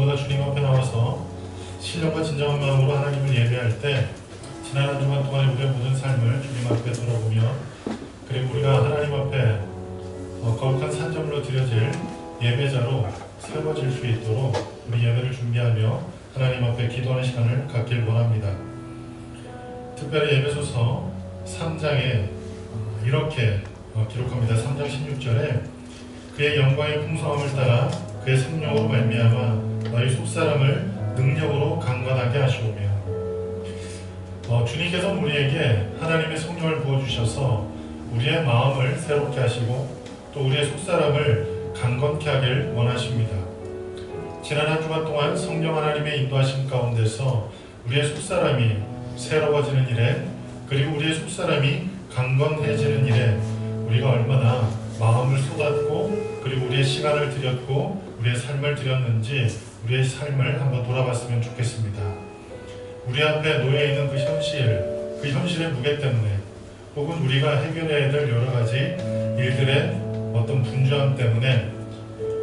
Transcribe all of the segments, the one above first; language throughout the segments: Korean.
모두가 주님 앞에 나와서 신령과 진정한 마음으로 하나님을 예배할 때 지난 한 주간 동안의 우리의 모든 삶을 주님 앞에 돌아보며 그리고 우리가 하나님 앞에 거룩한 산점으로 드려질 예배자로 세워질 수 있도록 우리 예배를 준비하며 하나님 앞에 기도하는 시간을 갖길 원합니다. 특별히 예배소서 3장에 이렇게 기록합니다. 3장 16절에 그의 영광의 풍성함을 따라 그의 생명으로 말미암아 너희 속사람을 능력으로 강건하게 하시오며 주님께서 우리에게 하나님의 성령을 부어주셔서 우리의 마음을 새롭게 하시고 또 우리의 속사람을 강건케 하길 원하십니다. 지난 한 주간 동안 성령 하나님의 인도하심 가운데서 우리의 속사람이 새로워지는 일에 그리고 우리의 속사람이 강건해지는 일에 우리가 얼마나 마음을 쏟았고 그리고 우리의 시간을 드렸고 우리의 삶을 드렸는지 우리의 삶을 한번 돌아봤으면 좋겠습니다. 우리 앞에 놓여있는 그 현실의 무게 때문에 혹은 우리가 해결해야 될 여러 가지 일들의 어떤 분주함 때문에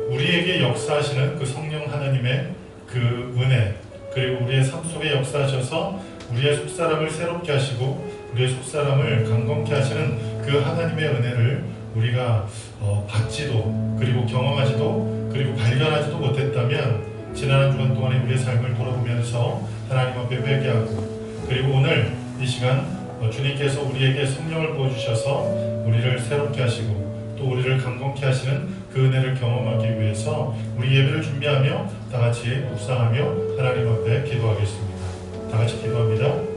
우리에게 역사하시는 그 성령 하나님의 그 은혜 그리고 우리의 삶 속에 역사하셔서 우리의 속사람을 새롭게 하시고 우리의 속사람을 강건케 하시는 그 하나님의 은혜를 우리가 받지도 그리고 경험하지도 그리고 발견하지도 못했다면 지난 한 주간 동안의 우리의 삶을 돌아보면서 하나님 앞에 회개하고 그리고 오늘 이 시간 주님께서 우리에게 성령을 부어주셔서 우리를 새롭게 하시고 또 우리를 강건케 하시는 그 은혜를 경험하기 위해서 우리 예배를 준비하며 다 같이 묵상하며 하나님 앞에 기도하겠습니다. 다 같이 기도합니다.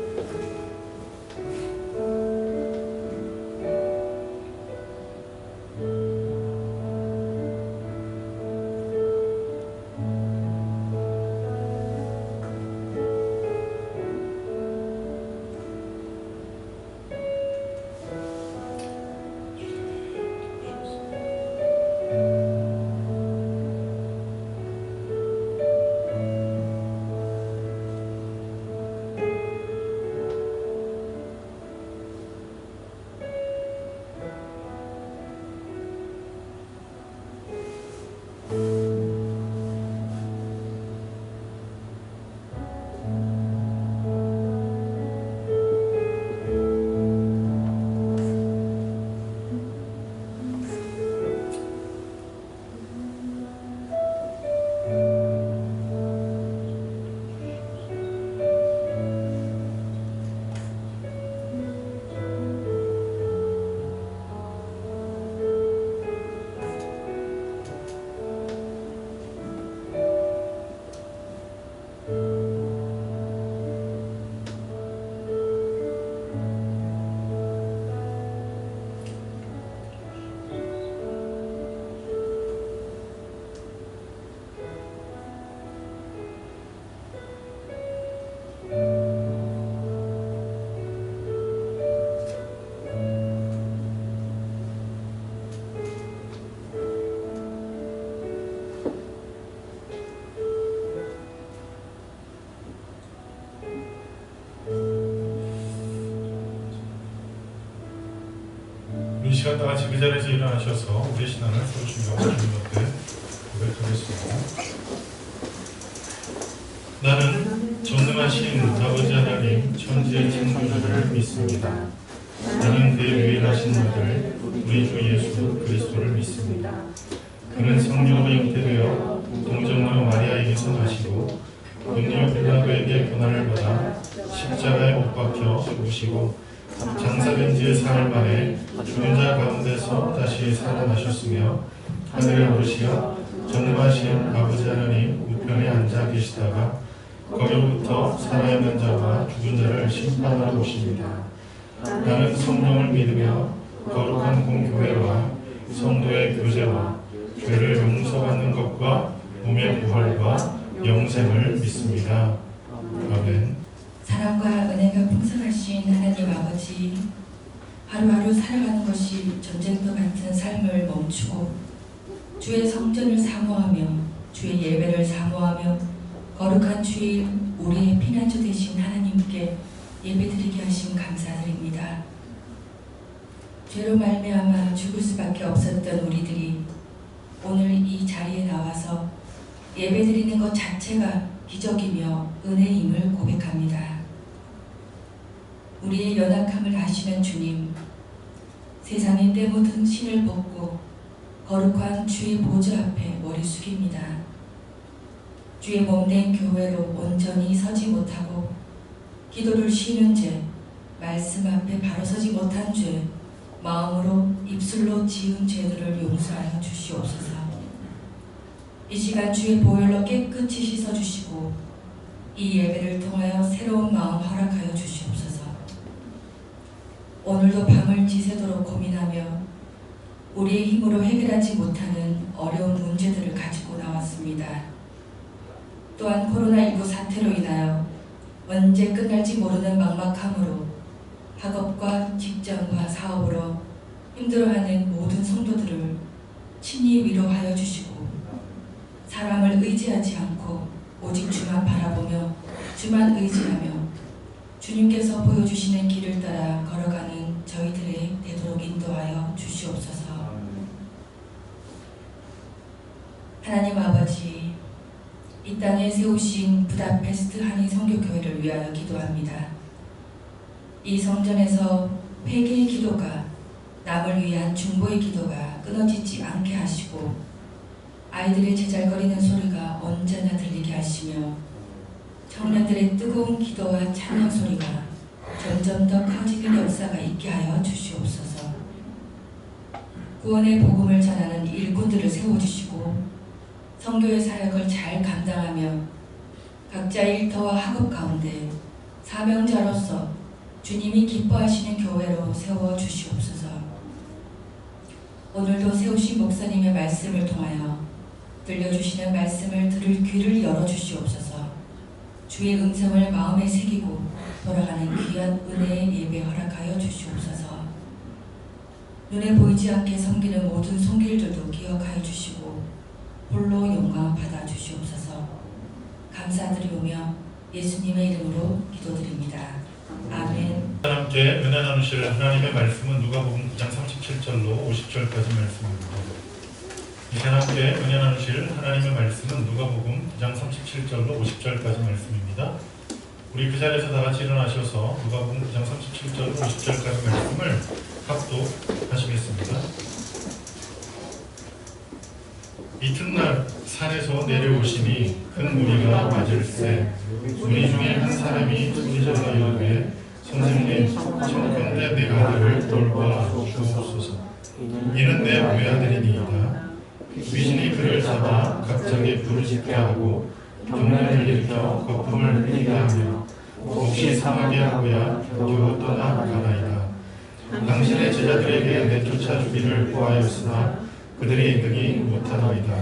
이 시간 다 같이 그 자리에서 일어나셔서 우리의 신앙을 서로 준비하고 주님 앞에 고백하겠습니다. 나는 전능하신 아버지 하나님 천지의 창조주를 믿습니다. 나는 그의 유일하신 아들 우리 주 예수 그리스도를 믿습니다. 그는 성령으로 잉태되어 동정녀 마리아에게서 나시고 본디오 빌라도에게 고난을 받아 십자가에 못 박혀 죽으시고 장사된 지 사흘 만에 죽은 자 가운데서 다시 살아나셨으며 하늘에 오르시어 전능하신 아버지 하나님 우편에 앉아 계시다가 거기로부터 살아있는 자와 죽은 자를 심판하러 오십니다. 나는 성령을 믿으며 거룩한 공교회와 성도의 교제와 죄를 용서받는 것과 몸의 부활과 영생을 믿습니다. 아멘. 사랑과 은혜가 풍성하신 하나님 아버지, 하루하루 살아가는 것이 전쟁터 같은 삶을 멈추고 주의 성전을 사모하며 주의 예배를 사모하며 거룩한 주일 우리의 피난처 되신 하나님께 예배드리게 하심 감사드립니다. 죄로 말미암아 죽을 수밖에 없었던 우리들이 오늘 이 자리에 나와서 예배드리는 것 자체가 기적이며 은혜임을 고백합니다. 우리의 연약함을 아시는 주님, 세상에 때묻은 신을 벗고 거룩한 주의 보좌 앞에 머리 숙입니다. 주의 몸된 교회로 온전히 서지 못하고 기도를 쉬는 죄, 말씀 앞에 바로 서지 못한 죄, 마음으로 입술로 지은 죄들을 용서하여 주시옵소서. 이 시간 주의 보혈로 깨끗이 씻어주시고 이 예배를 통하여 새로운 마음 허락하여 주시옵소서. 오늘도 밤을 지새도록 고민하며 우리의 힘으로 해결하지 못하는 어려운 문제들을 가지고 나왔습니다. 또한 코로나19 사태로 인하여 언제 끝날지 모르는 막막함으로 학업과 직장과 사업으로 힘들어하는 모든 성도들을 친히 위로하여 주시고 사람을 의지하지 않고 오직 주만 바라보며 주만 의지하며 주님께서 보여주시는 길을 따라 걸어가는 저희들의 되도록 인도하여 주시옵소서. 하나님 아버지, 이 땅에 세우신 부다페스트 한인 선교교회를 위하여 기도합니다. 이 성전에서 회개의 기도가, 남을 위한 중보의 기도가 끊어지지 않게 하시고 아이들의 제잘거리는 소리가 언제나 들리게 하시며 청년들의 뜨거운 기도와 찬양 소리가 점점 더 커지는 역사가 있게 하여 주시옵소서. 구원의 복음을 전하는 일꾼들을 세워주시고 선교의 사역을 잘 감당하며 각자의 일터와 학업 가운데 사명자로서 주님이 기뻐하시는 교회로 세워주시옵소서. 오늘도 세우신 목사님의 말씀을 통하여 들려주시는 말씀을 들을 귀를 열어주시옵소서. 주의 음성을 마음에 새기고 돌아가는 귀한 은혜의 예배 허락하여 주시옵소서. 눈에 보이지 않게 섬기는 모든 손길들도 기억하여 주시고 홀로 영광 받아 주시옵소서. 감사드리오며 예수님의 이름으로 기도드립니다. 아멘. 함께 은혜 나누실 하나님의 말씀은 누가복음 9장 37절로 50절까지 말씀입니다. 이제 함께 은혜 나누실 하나님의 말씀은 누가복음 9장 37절로 50절까지 말씀입니다. 우리 그 자리에서 다 같이 일어나셔서 누가복음 9장 37절로 50절까지 말씀을 합독하시겠습니다. 이튿날 산에서 내려오시니 큰 무리가 맞을세 무리 중에 한 사람이 소리질러 이르되 선생님, 청컨대 내 아들을 돌봐 주옵소서. 이는 내 외아들이니이다. 귀신이 그를 잡아 갑자기 부르짖게 하고 경련을 일으켜 거품을 흘리게 하며 몹시 상하게 하고야 겨우 떠나가나이다. 당신의 제자들에게 내쫓아 주기를 구하였으나 그들이 능히 못하나이다.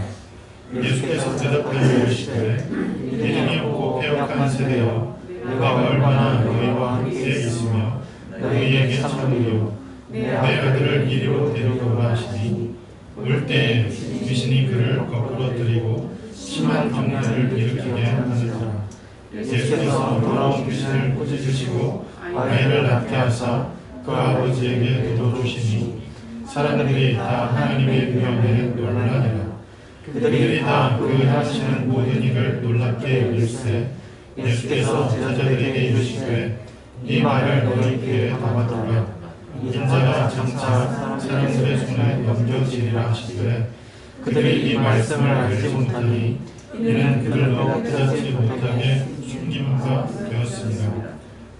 예수께서 대답하여 이르시되 믿음이 없고 패역한 세대여, 내가 얼마나 너희와 함께 있으며 너희에게 참으리요. 내 아들을 이리로 데려오라 하시니 올 때에 귀신이 그를 거꾸로 들이고 심한 경련을 일으키게 하느니라. 예수께서 돌아온 귀신을 꾸짖으시고 아이를 낳게 하사 그 아버지에게 도와주시니 사람들이 다 하나님의 위엄에 놀라니라. 그들이 다 그 하시는 모든 일을 놀랍게 일세 예수께서 제자들에게 이르시되 이 말을 너희 귀에 담아두라. 인자가 장차 사람들의 손에 넘겨지리라 하시되 그들이 이 말씀을 알지 못하니 이는 그들로 깨닫지 못하게 숨김바 되었습니다.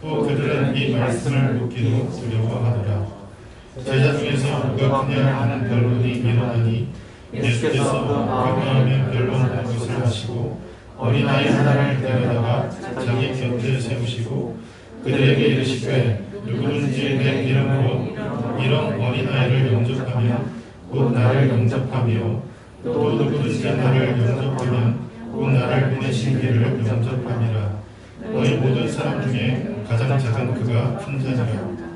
또 그들은 이 말씀을 묻기도 두려워하더라. 제자 중에서 누가 그냐 하는 변론이 일어나니 예수께서 그러하면 변론한 것을 하시고 어린아이 하나를 데려다가 자기 곁에 세우시고 그들에게 이르시되 누구든지 내 이름으로 이런 어린아이를 영접하면 곧 나를 영접하며 또 누구든지 나를 영접하면 곧 나를 보내신 이를 영접함이라. 너희 모든 사람 중에 가장 작은 그가 큰 자니라.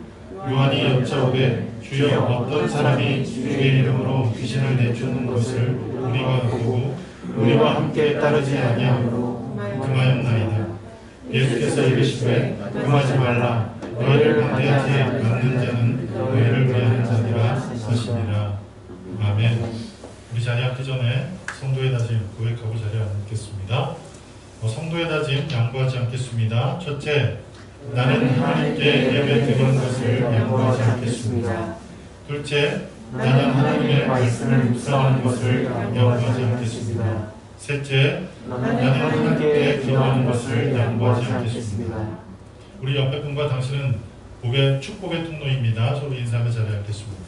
요한이 여짜오되 주여 어떤 사람이 주의 이름으로 귀신을 내쫓는 것을 우리가 보고 우리와 함께 따르지 아니하므로 금하였나이다. 예수께서 이르시되 금하지 말라. 너희를 반대하지 않는 자는 너희를 위하는 자니라 하시니라. 아멘. 우리 자리에 앉기 전에 성도의 다짐 고백하고 자리에 앉겠습니다. 성도의 다짐 양보하지 않겠습니다. 첫째, 나는 하나님께 예배 드리는 것을 양보하지 않겠습니다. 둘째, 나는 하나님의 말씀을 묵상하는 것을 양보하지 않겠습니다. 셋째, 나는 하나님께 기도하는 것을 양보하지 않겠습니다. 우리 옆에 분과 당신은 축복의 통로입니다. 서로 인사하며 자리에 앉겠습니다.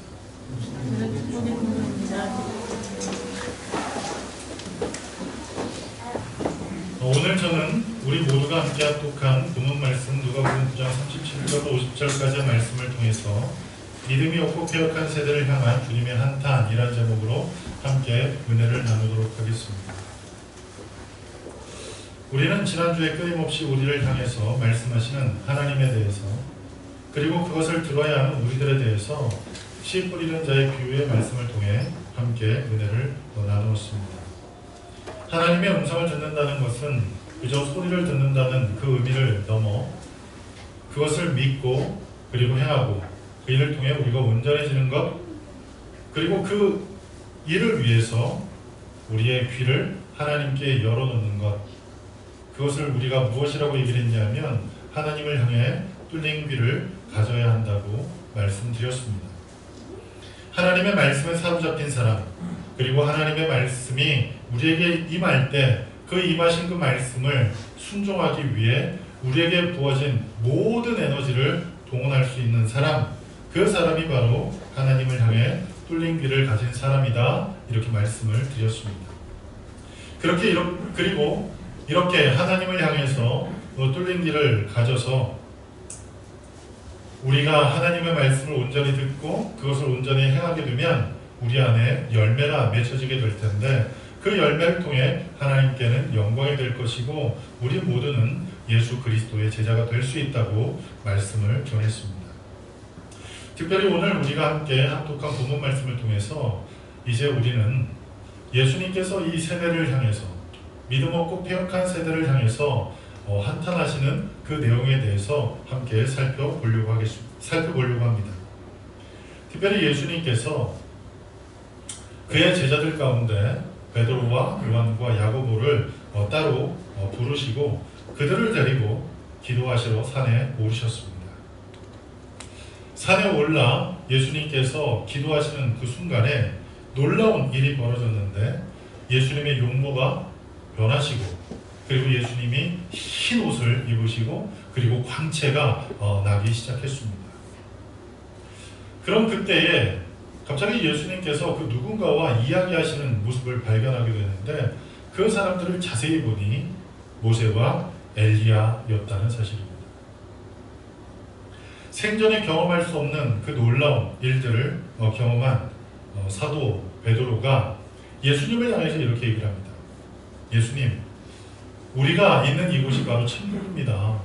오늘 저는 우리 모두가 함께 합독한 본문 말씀 누가복음 9장 37절부터 50절까지의 말씀을 통해서 믿음이 없고 패역한 세대를 향한 주님의 한탄이라는 제목으로 함께 은혜를 나누도록 하겠습니다. 우리는 지난주에 끊임없이 우리를 향해서 말씀하시는 하나님에 대해서 그리고 그것을 들어야 하는 우리들에 대해서 씨 뿌리는 자의 비유의 말씀을 통해 함께 은혜를 나누었습니다. 하나님의 음성을 듣는다는 것은 그저 소리를 듣는다는 그 의미를 넘어 그것을 믿고 그리고 행하고 그 일을 통해 우리가 온전해지는 것, 그리고 그 일을 위해서 우리의 귀를 하나님께 열어놓는 것, 그것을 우리가 무엇이라고 얘기를 했냐면 하나님을 향해 뚫린 귀를 가져야 한다고 말씀드렸습니다. 하나님의 말씀에 사로잡힌 사람, 그리고 하나님의 말씀이 우리에게 임할 때 그 임하신 그 말씀을 순종하기 위해 우리에게 부어진 모든 에너지를 동원할 수 있는 사람, 그 사람이 바로 하나님을 향해 뚫린 귀를 가진 사람이다, 이렇게 말씀을 드렸습니다. 그리고 이렇게 하나님을 향해서 뚫린 귀를 가져서 우리가 하나님의 말씀을 온전히 듣고 그것을 온전히 행하게 되면 우리 안에 열매가 맺혀지게 될 텐데, 그 열매를 통해 하나님께는 영광이 될 것이고 우리 모두는 예수 그리스도의 제자가 될 수 있다고 말씀을 전했습니다. 특별히 오늘 우리가 함께 합독한 본문 말씀을 통해서 이제 우리는 예수님께서 이 세대를 향해서, 믿음 없고 패역한 세대를 향해서 한탄하시는 그 내용에 대해서 함께 살펴보려고 합니다. 특별히 예수님께서 그의 제자들 가운데 베드로와 요한과 야고보를 따로 부르시고 그들을 데리고 기도하시러 산에 오르셨습니다. 산에 올라 예수님께서 기도하시는 그 순간에 놀라운 일이 벌어졌는데, 예수님의 용모가 변하시고, 그리고 예수님이 흰 옷을 입으시고, 그리고 광채가 나기 시작했습니다. 그럼 그때에 갑자기 예수님께서 그 누군가와 이야기하시는 모습을 발견하게 되는데, 그 사람들을 자세히 보니 모세와 엘리야였다는 사실입니다. 생전에 경험할 수 없는 그 놀라운 일들을 경험한 사도 베드로가 예수님을 향해서 이렇게 얘기를 합니다. 예수님, 우리가 있는 이곳이 바로 천국입니다.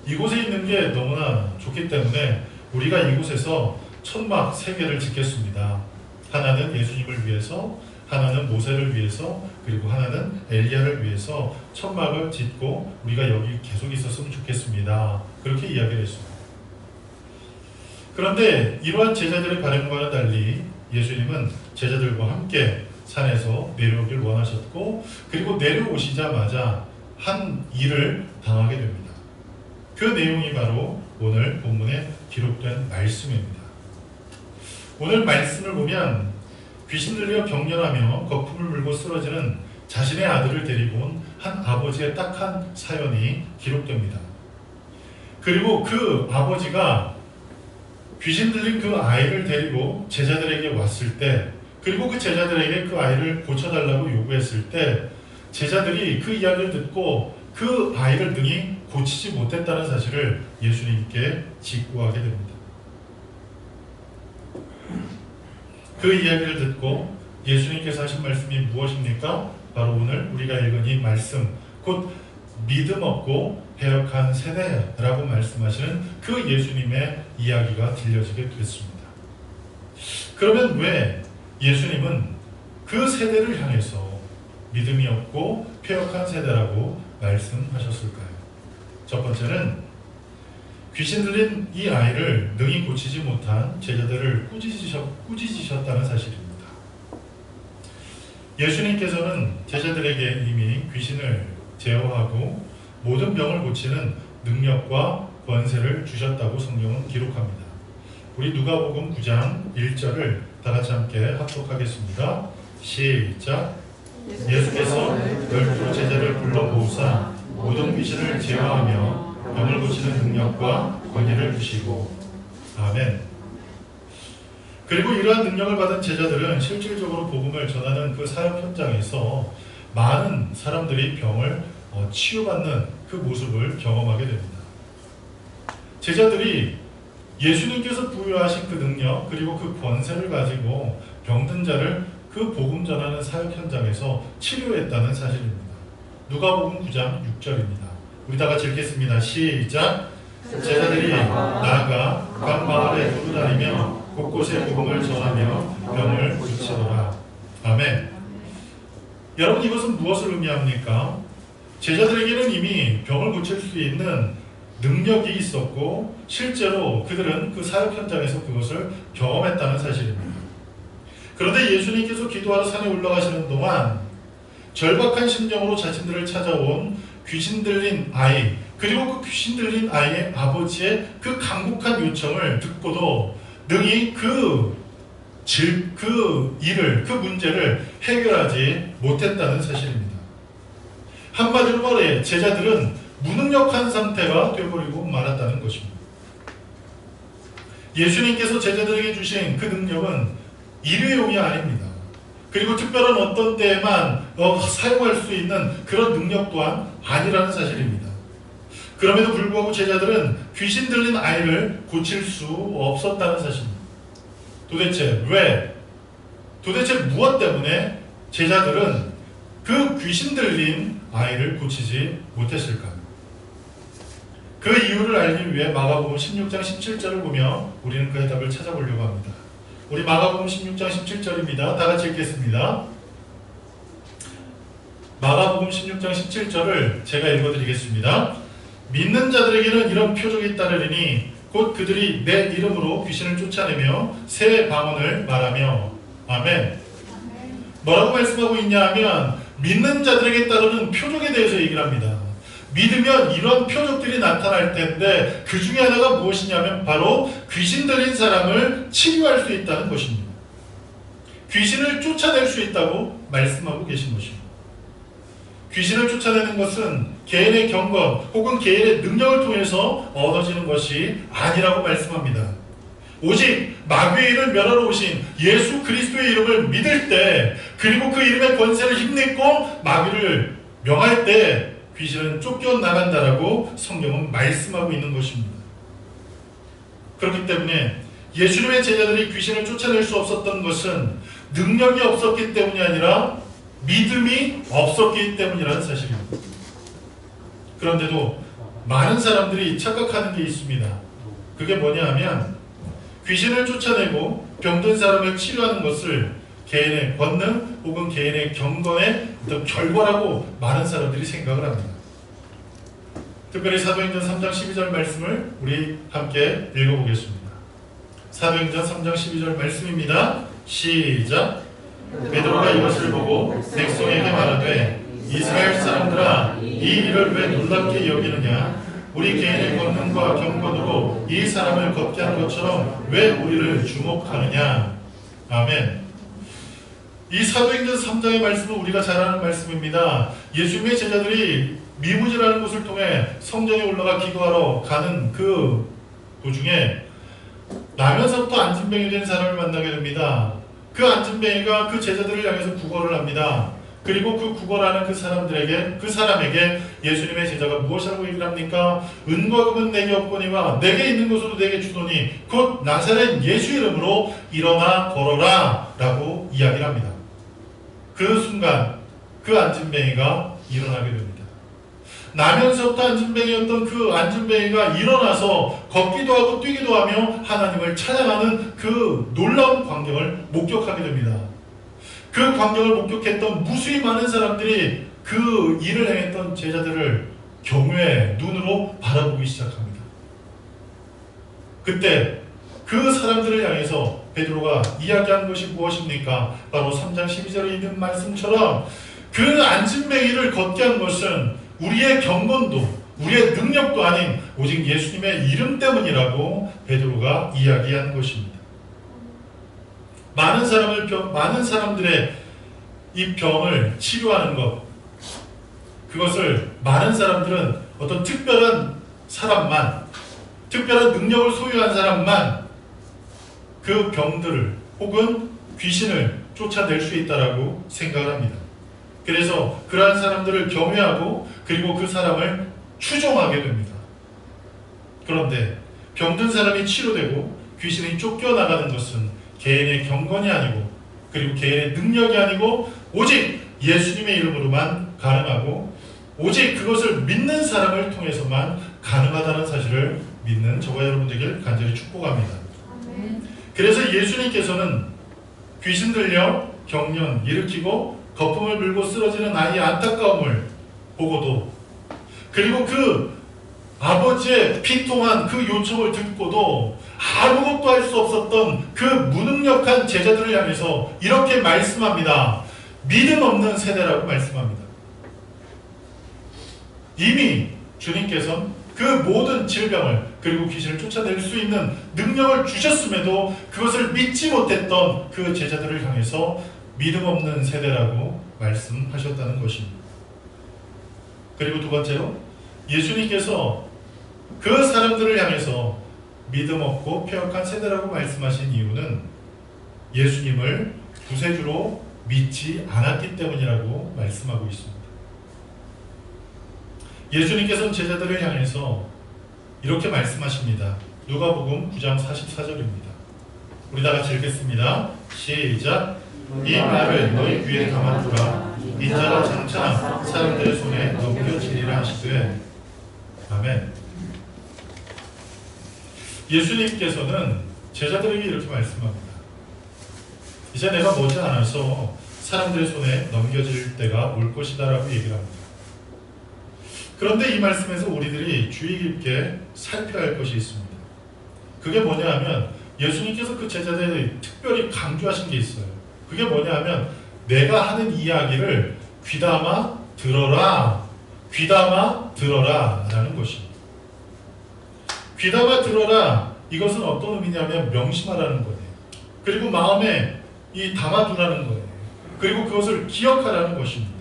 이곳에 있는 게 너무나 좋기 때문에 우리가 이곳에서 천막 3개를 짓겠습니다. 하나는 예수님을 위해서, 하나는 모세를 위해서, 그리고 하나는 엘리야를 위해서 천막을 짓고 우리가 여기 계속 있었으면 좋겠습니다. 그렇게 이야기를 했습니다. 그런데 이러한 제자들의 바람과는 달리 예수님은 제자들과 함께 산에서 내려오길 원하셨고, 그리고 내려오시자마자 한 일을 당하게 됩니다. 그 내용이 바로 오늘 본문에 기록된 말씀입니다. 오늘 말씀을 보면 귀신 들려 격렬하며 거품을 물고 쓰러지는 자신의 아들을 데리고 온 한 아버지의 딱한 사연이 기록됩니다. 그리고 그 아버지가 귀신 들린 그 아이를 데리고 제자들에게 왔을 때, 그리고 그 제자들에게 그 아이를 고쳐달라고 요구했을 때, 제자들이 그 이야기를 듣고 그 아이를 능히 고치지 못했다는 사실을 예수님께 직구하게 됩니다. 그 이야기를 듣고 예수님께서 하신 말씀이 무엇입니까? 바로 오늘 우리가 읽은 이 말씀, 곧 믿음 없고 패역한 세대라고 말씀하시는 그 예수님의 이야기가 들려지게 됐습니다. 그러면 왜 예수님은 그 세대를 향해서 믿음이 없고 패역한 세대라고 말씀하셨을까요? 첫 번째는 귀신 들린 이 아이를 능히 고치지 못한 제자들을 꾸짖으셨다는 사실입니다. 예수님께서는 제자들에게 이미 귀신을 제어하고 모든 병을 고치는 능력과 권세를 주셨다고 성경은 기록합니다. 우리 누가복음 9장 1절을 다 같이 함께 합독하겠습니다. 시작. 예수께서 12 제자를 불러 모으사 모든 귀신을 제어하며 병을 고치는 능력과 권위를 주시고. 아멘. 그리고 이러한 능력을 받은 제자들은 실질적으로 복음을 전하는 그 사역 현장에서 많은 사람들이 병을 치유받는 그 모습을 경험하게 됩니다. 제자들이 예수님께서 부여하신 그 능력 그리고 그 권세를 가지고 병든 자를 그 복음 전하는 사역 현장에서 치료했다는 사실입니다. 누가복음 9장 6절입니다. 우리 다 같이 읽겠습니다. 시작. 제자들이 나아가 각 마을에 두루 다니며 곳곳에 복음을 전하며 병을 고치더라. 아멘. 여러분, 이것은 무엇을 의미합니까? 제자들에게는 이미 병을 고칠 수 있는 능력이 있었고 실제로 그들은 그 사역 현장에서 그것을 경험했다는 사실입니다. 그런데 예수님께서 기도하러 산에 올라가시는 동안 절박한 심정으로 자신들을 찾아온 귀신 들린 아이, 그리고 그 귀신 들린 아이의 아버지의 그 간곡한 요청을 듣고도 능히 그 일을, 그 문제를 해결하지 못했다는 사실입니다. 한마디로 말해 제자들은 무능력한 상태가 되어버리고 말았다는 것입니다. 예수님께서 제자들에게 주신 그 능력은 일회용이 아닙니다. 그리고 특별한 어떤 때에만 사용할 수 있는 그런 능력 또한 아니라는 사실입니다. 그럼에도 불구하고 제자들은 귀신 들린 아이를 고칠 수 없었다는 사실입니다. 도대체 왜? 도대체 무엇 때문에 제자들은 그 귀신 들린 아이를 고치지 못했을까요? 그 이유를 알기 위해 마가복음 16장 17절을 보며 우리는 그 해답을 찾아보려고 합니다. 우리 마가복음 16장 17절입니다. 다 같이 읽겠습니다. 마가복음 16장 17절을 제가 읽어드리겠습니다. 믿는 자들에게는 이런 표적이 따르리니 곧 그들이 내 이름으로 귀신을 쫓아내며 새 방언을 말하며. 아멘. 뭐라고 말씀하고 있냐 하면 믿는 자들에게 따르는 표적에 대해서 얘기를 합니다. 믿으면 이런 표적들이 나타날 텐데 그 중에 하나가 무엇이냐면 바로 귀신 들린 사람을 치유할 수 있다는 것입니다. 귀신을 쫓아낼 수 있다고 말씀하고 계신 것입니다. 귀신을 쫓아내는 것은 개인의 경건 혹은 개인의 능력을 통해서 얻어지는 것이 아니라고 말씀합니다. 오직 마귀의 일을 멸하러 오신 예수 그리스도의 이름을 믿을 때, 그리고 그 이름의 권세를 힘입고 마귀를 명할 때 귀신은 쫓겨나간다라고 성경은 말씀하고 있는 것입니다. 그렇기 때문에 예수님의 제자들이 귀신을 쫓아낼 수 없었던 것은 능력이 없었기 때문이 아니라 믿음이 없었기 때문이라는 사실입니다. 그런데도 많은 사람들이 착각하는 게 있습니다. 그게 뭐냐 하면 귀신을 쫓아내고 병든 사람을 치료하는 것을 개인의 권능 혹은 개인의 경건의 어떤 결과라고 많은 사람들이 생각을 합니다. 특별히 사도행전 3장 12절 말씀을 우리 함께 읽어보겠습니다. 사도행전 3장 12절 말씀입니다. 시작. 베드로가 이것을 보고 백성에게 말하되 이스라엘 사람들아, 이 일을 왜 놀랍게 여기느냐? 우리 개인의 권능과 경건으로 이 사람을 걷게 한 것처럼 왜 우리를 주목하느냐? 아멘. 이 사도행전 3장의 말씀은 우리가 잘 아는 말씀입니다. 예수님의 제자들이 미무지라는 곳을 통해 성전에 올라가 기도하러 가는 그 도중에 나면서부터 안진뱅이 된 사람을 만나게 됩니다. 그 안진뱅이가 그 제자들을 향해서 구걸을 합니다. 그리고 그 구걸하는 그 사람에게 예수님의 제자가 무엇이라고 얘기를 합니까? 은과 금은 내게 없거니와 내게 있는 것으로 내게 주노니 곧 나사렛 예수 이름으로 일어나 걸어라 라고 이야기를 합니다. 그 순간 그 안진뱅이가 일어나게 됩니다. 나면서부터 안진뱅이였던 그 안진뱅이가 일어나서 걷기도 하고 뛰기도 하며 하나님을 찬양하는 그 놀라운 광경을 목격하게 됩니다. 그 광경을 목격했던 무수히 많은 사람들이 그 일을 행했던 제자들을 경외의 눈으로 바라보기 시작합니다. 그때 그 사람들을 향해서 베드로가 이야기한 것이 무엇입니까? 바로 3장 12절에 있는 말씀처럼 그 안진뱅이를 걷게 한 것은 우리의 경건도 우리의 능력도 아닌 오직 예수님의 이름 때문이라고 베드로가 이야기한 것입니다. 많은 사람들의 이 병을 치료하는 것, 그것을 많은 사람들은 어떤 특별한 사람만, 특별한 능력을 소유한 사람만 그 병들을 혹은 귀신을 쫓아낼 수 있다라고 생각을 합니다. 그래서 그러한 사람들을 경외하고 그리고 그 사람을 추종하게 됩니다. 그런데 병든 사람이 치료되고 귀신이 쫓겨나가는 것은 개인의 경건이 아니고 그리고 개인의 능력이 아니고 오직 예수님의 이름으로만 가능하고 오직 그것을 믿는 사람을 통해서만 가능하다는 사실을 믿는 저와 여러분 되길 간절히 축복합니다. 그래서 예수님께서는 귀신 들려 경련 일으키고 거품을 물고 쓰러지는 아이의 안타까움을 보고도 그리고 그 아버지의 비통한 그 요청을 듣고도 아무것도 할 수 없었던 그 무능력한 제자들을 향해서 이렇게 말씀합니다. 믿음 없는 세대라고 말씀합니다. 이미 주님께서는 그 모든 질병을 그리고 귀신을 쫓아낼 수 있는 능력을 주셨음에도 그것을 믿지 못했던 그 제자들을 향해서 믿음 없는 세대라고 말씀하셨다는 것입니다. 그리고 두 번째로 예수님께서 그 사람들을 향해서 믿음 없고 폐역한 세대라고 말씀하신 이유는 예수님을 구세주로 믿지 않았기 때문이라고 말씀하고 있습니다. 예수님께서는 제자들을 향해서 이렇게 말씀하십니다. 누가복음 9장 44절입니다. 우리 다 같이 읽겠습니다. 시작. 이 말을 너희 귀에 담아두라. 인자가 장차 사람들의 손에 넘겨지리라 하시되. 아멘. 예수님께서는 제자들에게 이렇게 말씀합니다. 이제 내가 머지않아서 사람들의 손에 넘겨질 때가 올 것이다 라고 얘기를 합니다. 그런데 이 말씀에서 우리들이 주의 깊게 살펴야 할 것이 있습니다. 그게 뭐냐 하면 예수님께서 그 제자들에게 특별히 강조하신 게 있어요. 그게 뭐냐 하면 내가 하는 이야기를 귀담아 들어라. 귀담아 들어라 라는 것입니다. 귀담아 들어라. 이것은 어떤 의미냐면 명심하라는 거예요. 그리고 마음에 이 담아두라는 거예요. 그리고 그것을 기억하라는 것입니다.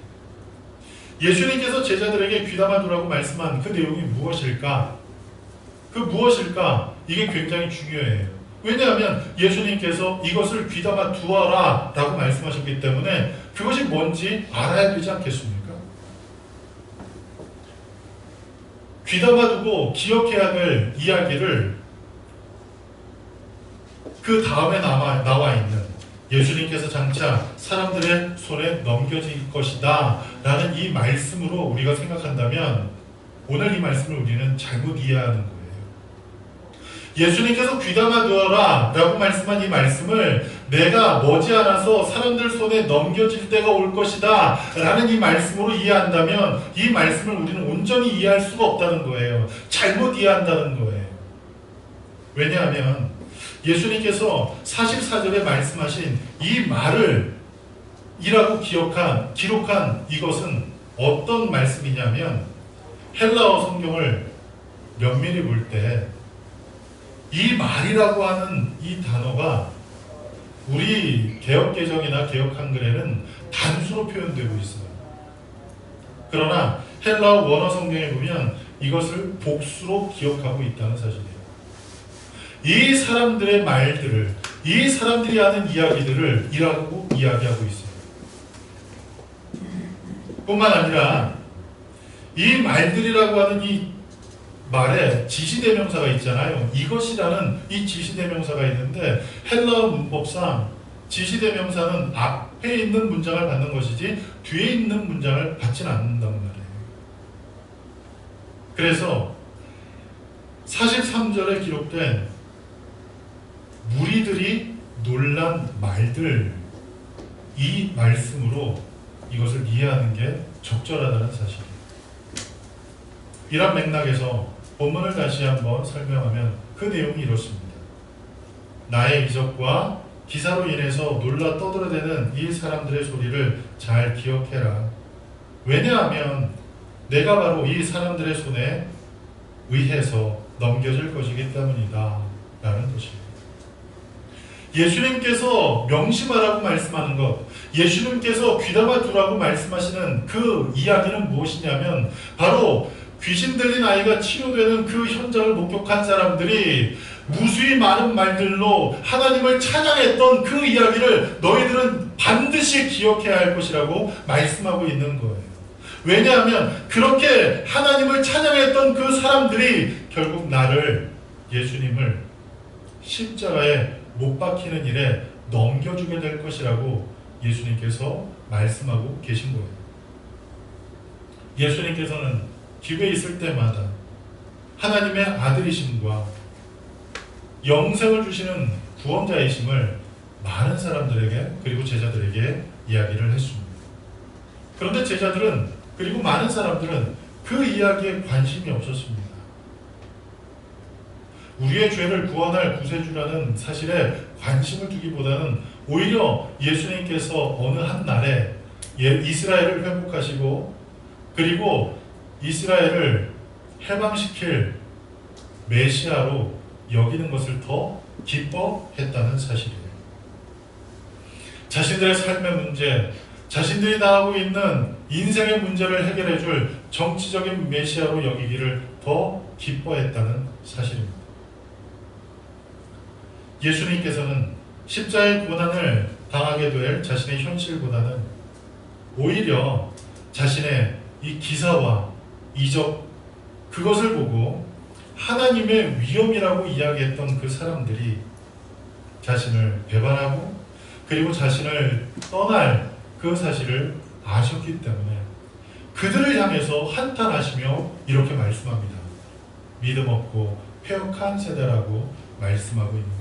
예수님께서 제자들에게 귀담아두라고 말씀한 그 내용이 무엇일까? 그 무엇일까? 이게 굉장히 중요해요. 왜냐하면 예수님께서 이것을 귀담아 두어라 라고 말씀하셨기 때문에 그것이 뭔지 알아야 되지 않겠습니까? 귀담아두고 기억해야 될 이야기를 그 다음에 나와 있는 예수님께서 장차 사람들의 손에 넘겨질 것이다 라는 이 말씀으로 우리가 생각한다면 오늘 이 말씀을 우리는 잘못 이해하는 거예요. 예수님께서 귀담아 두어라 라고 말씀한 이 말씀을 내가 머지않아서 사람들 손에 넘겨질 때가 올 것이다 라는 이 말씀으로 이해한다면 이 말씀을 우리는 온전히 이해할 수가 없다는 거예요. 잘못 이해한다는 거예요. 왜냐하면 예수님께서 44절에 말씀하신 이 말을 이라고 기록한 이것은 어떤 말씀이냐면 헬라어 성경을 면밀히 볼 때 이 말이라고 하는 이 단어가 우리 개역개정이나 개역한글에는 단수로 표현되고 있어요. 그러나 헬라어 원어 성경에 보면 이것을 복수로 기억하고 있다는 사실이에요. 이 사람들의 말들을, 이 사람들이 하는 이야기들을 이라고 이야기하고 있어요. 뿐만 아니라 이 말들이라고 하는 이 말에 지시대명사가 있잖아요. 이것이라는 이 지시대명사가 있는데 헬라어 문법상 지시대명사는 앞에 있는 문장을 받는 것이지 뒤에 있는 문장을 받지는 않는단 말이에요. 그래서 43절에 기록된 무리들이 놀란 말들, 이 말씀으로 이것을 이해하는 게 적절하다는 사실이에요. 이런 맥락에서 본문을 다시 한번 설명하면 그 내용이 이렇습니다. 나의 이적과 기사로 인해서 놀라 떠들어대는 이 사람들의 소리를 잘 기억해라. 왜냐하면 내가 바로 이 사람들의 손에 의해서 넘겨질 것이기 때문이다 라는 것입니다. 예수님께서 명심하라고 말씀하는 것, 예수님께서 귀담아 두라고 말씀하시는 그 이야기는 무엇이냐면 바로 귀신 들린 아이가 치료되는 그 현장을 목격한 사람들이 무수히 많은 말들로 하나님을 찬양했던 그 이야기를 너희들은 반드시 기억해야 할 것이라고 말씀하고 있는 거예요. 왜냐하면 그렇게 하나님을 찬양했던 그 사람들이 결국 나를, 예수님을 십자가에 못 박히는 일에 넘겨주게 될 것이라고 예수님께서 말씀하고 계신 거예요. 예수님께서는 기회에 있을 때마다 하나님의 아들이심과 영생을 주시는 구원자이심을 많은 사람들에게 그리고 제자들에게 이야기를 했습니다. 그런데 제자들은 그리고 많은 사람들은 그 이야기에 관심이 없었습니다. 우리의 죄를 구원할 구세주라는 사실에 관심을 두기보다는 오히려 예수님께서 어느 한 날에 이스라엘을 회복하시고 그리고 이스라엘을 해방시킬 메시아로 여기는 것을 더 기뻐했다는 사실이에요. 자신들의 삶의 문제, 자신들이 당하고 있는 인생의 문제를 해결해 줄 정치적인 메시아로 여기기를 더 기뻐했다는 사실입니다. 예수님께서는 십자가의 고난을 당하게 될 자신의 현실보다는 오히려 자신의 이 기사와 이적, 그것을 보고 하나님의 위엄이라고 이야기했던 그 사람들이 자신을 배반하고 그리고 자신을 떠날 그 사실을 아셨기 때문에 그들을 향해서 한탄하시며 이렇게 말씀합니다. 믿음 없고 패역한 세대라고 말씀하고 있는 거예요.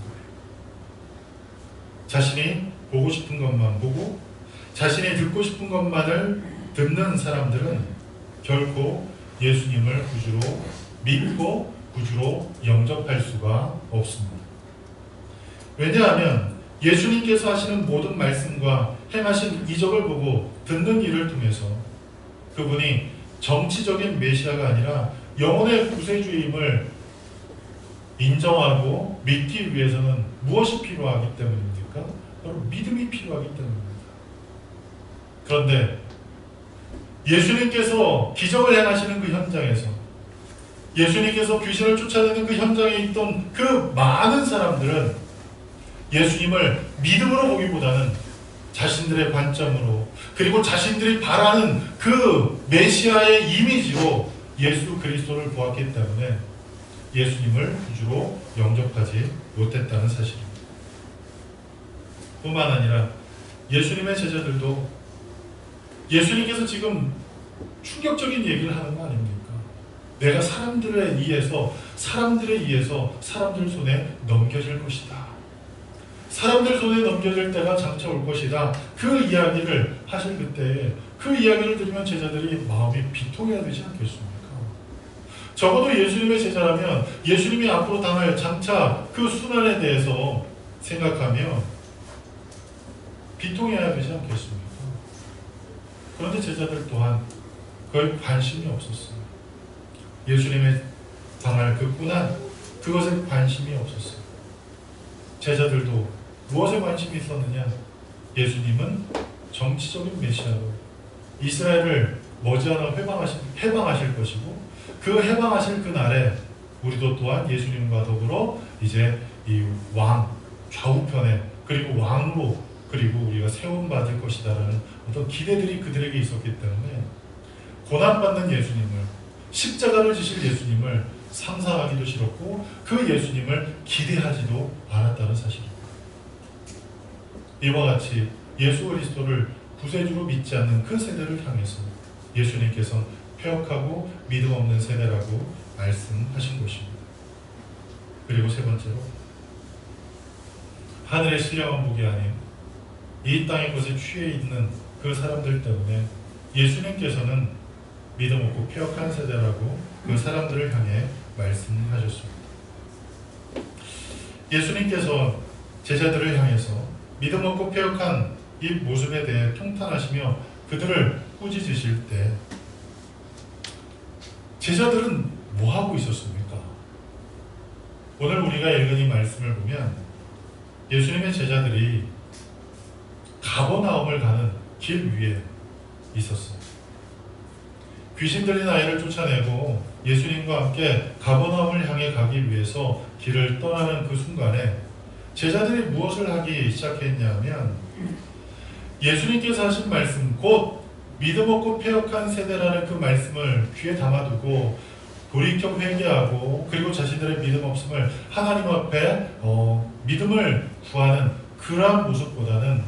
자신이 보고 싶은 것만 보고 자신이 듣고 싶은 것만을 듣는 사람들은 결코 예수님을 구주로 믿고 구주로 영접할 수가 없습니다. 왜냐하면 예수님께서 하시는 모든 말씀과 행하신 이적을 보고 듣는 일을 통해서 그분이 정치적인 메시아가 아니라 영혼의 구세주임을 인정하고 믿기 위해서는 무엇이 필요하기 때문입니까? 바로 믿음이 필요하기 때문입니다. 그런데 예수님께서 기적을 행하시는 그 현장에서 예수님께서 귀신을 쫓아내는 그 현장에 있던 그 많은 사람들은 예수님을 믿음으로 보기보다는 자신들의 관점으로 그리고 자신들이 바라는 그 메시아의 이미지로 예수 그리스도를 보았기 때문에 예수님을 구주로 영접하지 못했다는 사실입니다. 뿐만 아니라 예수님의 제자들도 예수님께서 지금 충격적인 얘기를 하는 거 아닙니까? 내가 사람들에 의해서 사람들 손에 넘겨질 것이다. 사람들 손에 넘겨질 때가 장차 올 것이다. 그 이야기를 하실 그때에 그 이야기를 들으면 제자들이 마음이 비통해야 되지 않겠습니까? 적어도 예수님의 제자라면 예수님이 앞으로 당할 장차 그 순환에 대해서 생각하며 비통해야 되지 않겠습니까? 그런데 제자들 또한 거의 관심이 없었어요. 예수님의 당할 그 고난, 그것에 관심이 없었어요. 제자들도 무엇에 관심이 있었느냐? 예수님은 정치적인 메시아로 이스라엘을 머지않아 해방하실 것이고 그 해방하실 그 날에 우리도 또한 예수님과 더불어 이제 이 왕, 좌우편에 그리고 왕으로 그리고 우리가 세움받을 것이다라는 어떤 기대들이 그들에게 있었기 때문에 고난받는 예수님을, 십자가를 지실 예수님을 상상하기도 싫었고 그 예수님을 기대하지도 않았다는 사실입니다. 이와 같이 예수 그리스도를 구세주로 믿지 않는 그 세대를 향해서 예수님께서 폐역하고 믿음 없는 세대라고 말씀하신 것입니다. 그리고 세 번째로 하늘의 신령한 복이 아닌 이 땅의 것에 취해 있는 그 사람들 때문에 예수님께서는 믿음 없고 폐역한 세대라고 그 사람들을 향해 말씀하셨습니다. 예수님께서 제자들을 향해서 믿음 없고 패역한 이 모습에 대해 통탄하시며 그들을 꾸짖으실 때 제자들은 뭐 하고 있었습니까? 오늘 우리가 읽은 이 말씀을 보면 예수님의 제자들이 가버나움을 가는 길 위에 있었어요. 귀신 들린 아이를 쫓아내고 예수님과 함께 가버나움을 향해 가기 위해서 길을 떠나는 그 순간에 제자들이 무엇을 하기 시작했냐면 예수님께서 하신 말씀, 곧 믿음 없고 패역한 세대라는 그 말씀을 귀에 담아두고 돌이켜 회개하고 그리고 자신들의 믿음 없음을 하나님 앞에 믿음을 구하는 그러한 모습보다는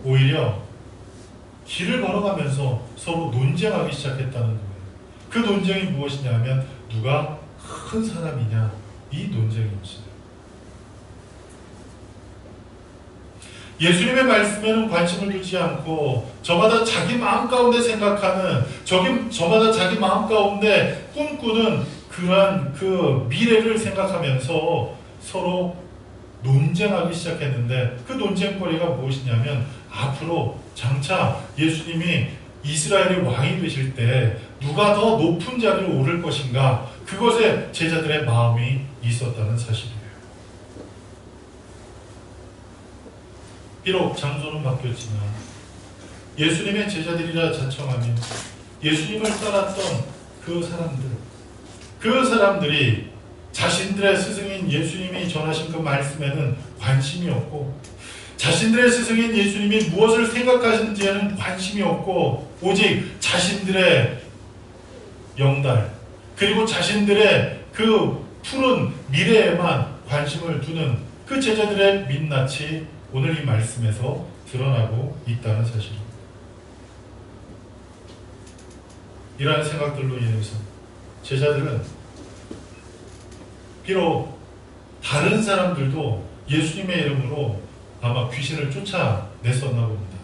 오히려 길을 걸어가면서 서로 논쟁하기 시작했다는 거예요. 그 논쟁이 무엇이냐면 누가 큰 사람이냐, 이 논쟁이었어요. 예수님의 말씀에는 관심을 두지 않고 저마다 자기 마음 가운데 생각하는 저마다 자기 마음 가운데 꿈꾸는 그러한 그 미래를 생각하면서 서로 논쟁하기 시작했는데 그 논쟁거리가 무엇이냐면 앞으로 장차 예수님이 이스라엘의 왕이 되실 때 누가 더 높은 자리로 오를 것인가, 그것에 제자들의 마음이 있었다는 사실이에요. 비록 장소는 바뀌었지만 예수님의 제자들이라 자청하며 예수님을 따랐던 그 사람들이 자신들의 스승인 예수님이 전하신 그 말씀에는 관심이 없고 자신들의 스승인 예수님이 무엇을 생각하시는지에는 관심이 없고 오직 자신들의 영달 그리고 자신들의 그 푸른 미래에만 관심을 두는 그 제자들의 민낯이 오늘 이 말씀에서 드러나고 있다는 사실입니다. 이러한 생각들로 인해서 제자들은 비록 다른 사람들도 예수님의 이름으로 아마 귀신을 쫓아냈었나 봅니다.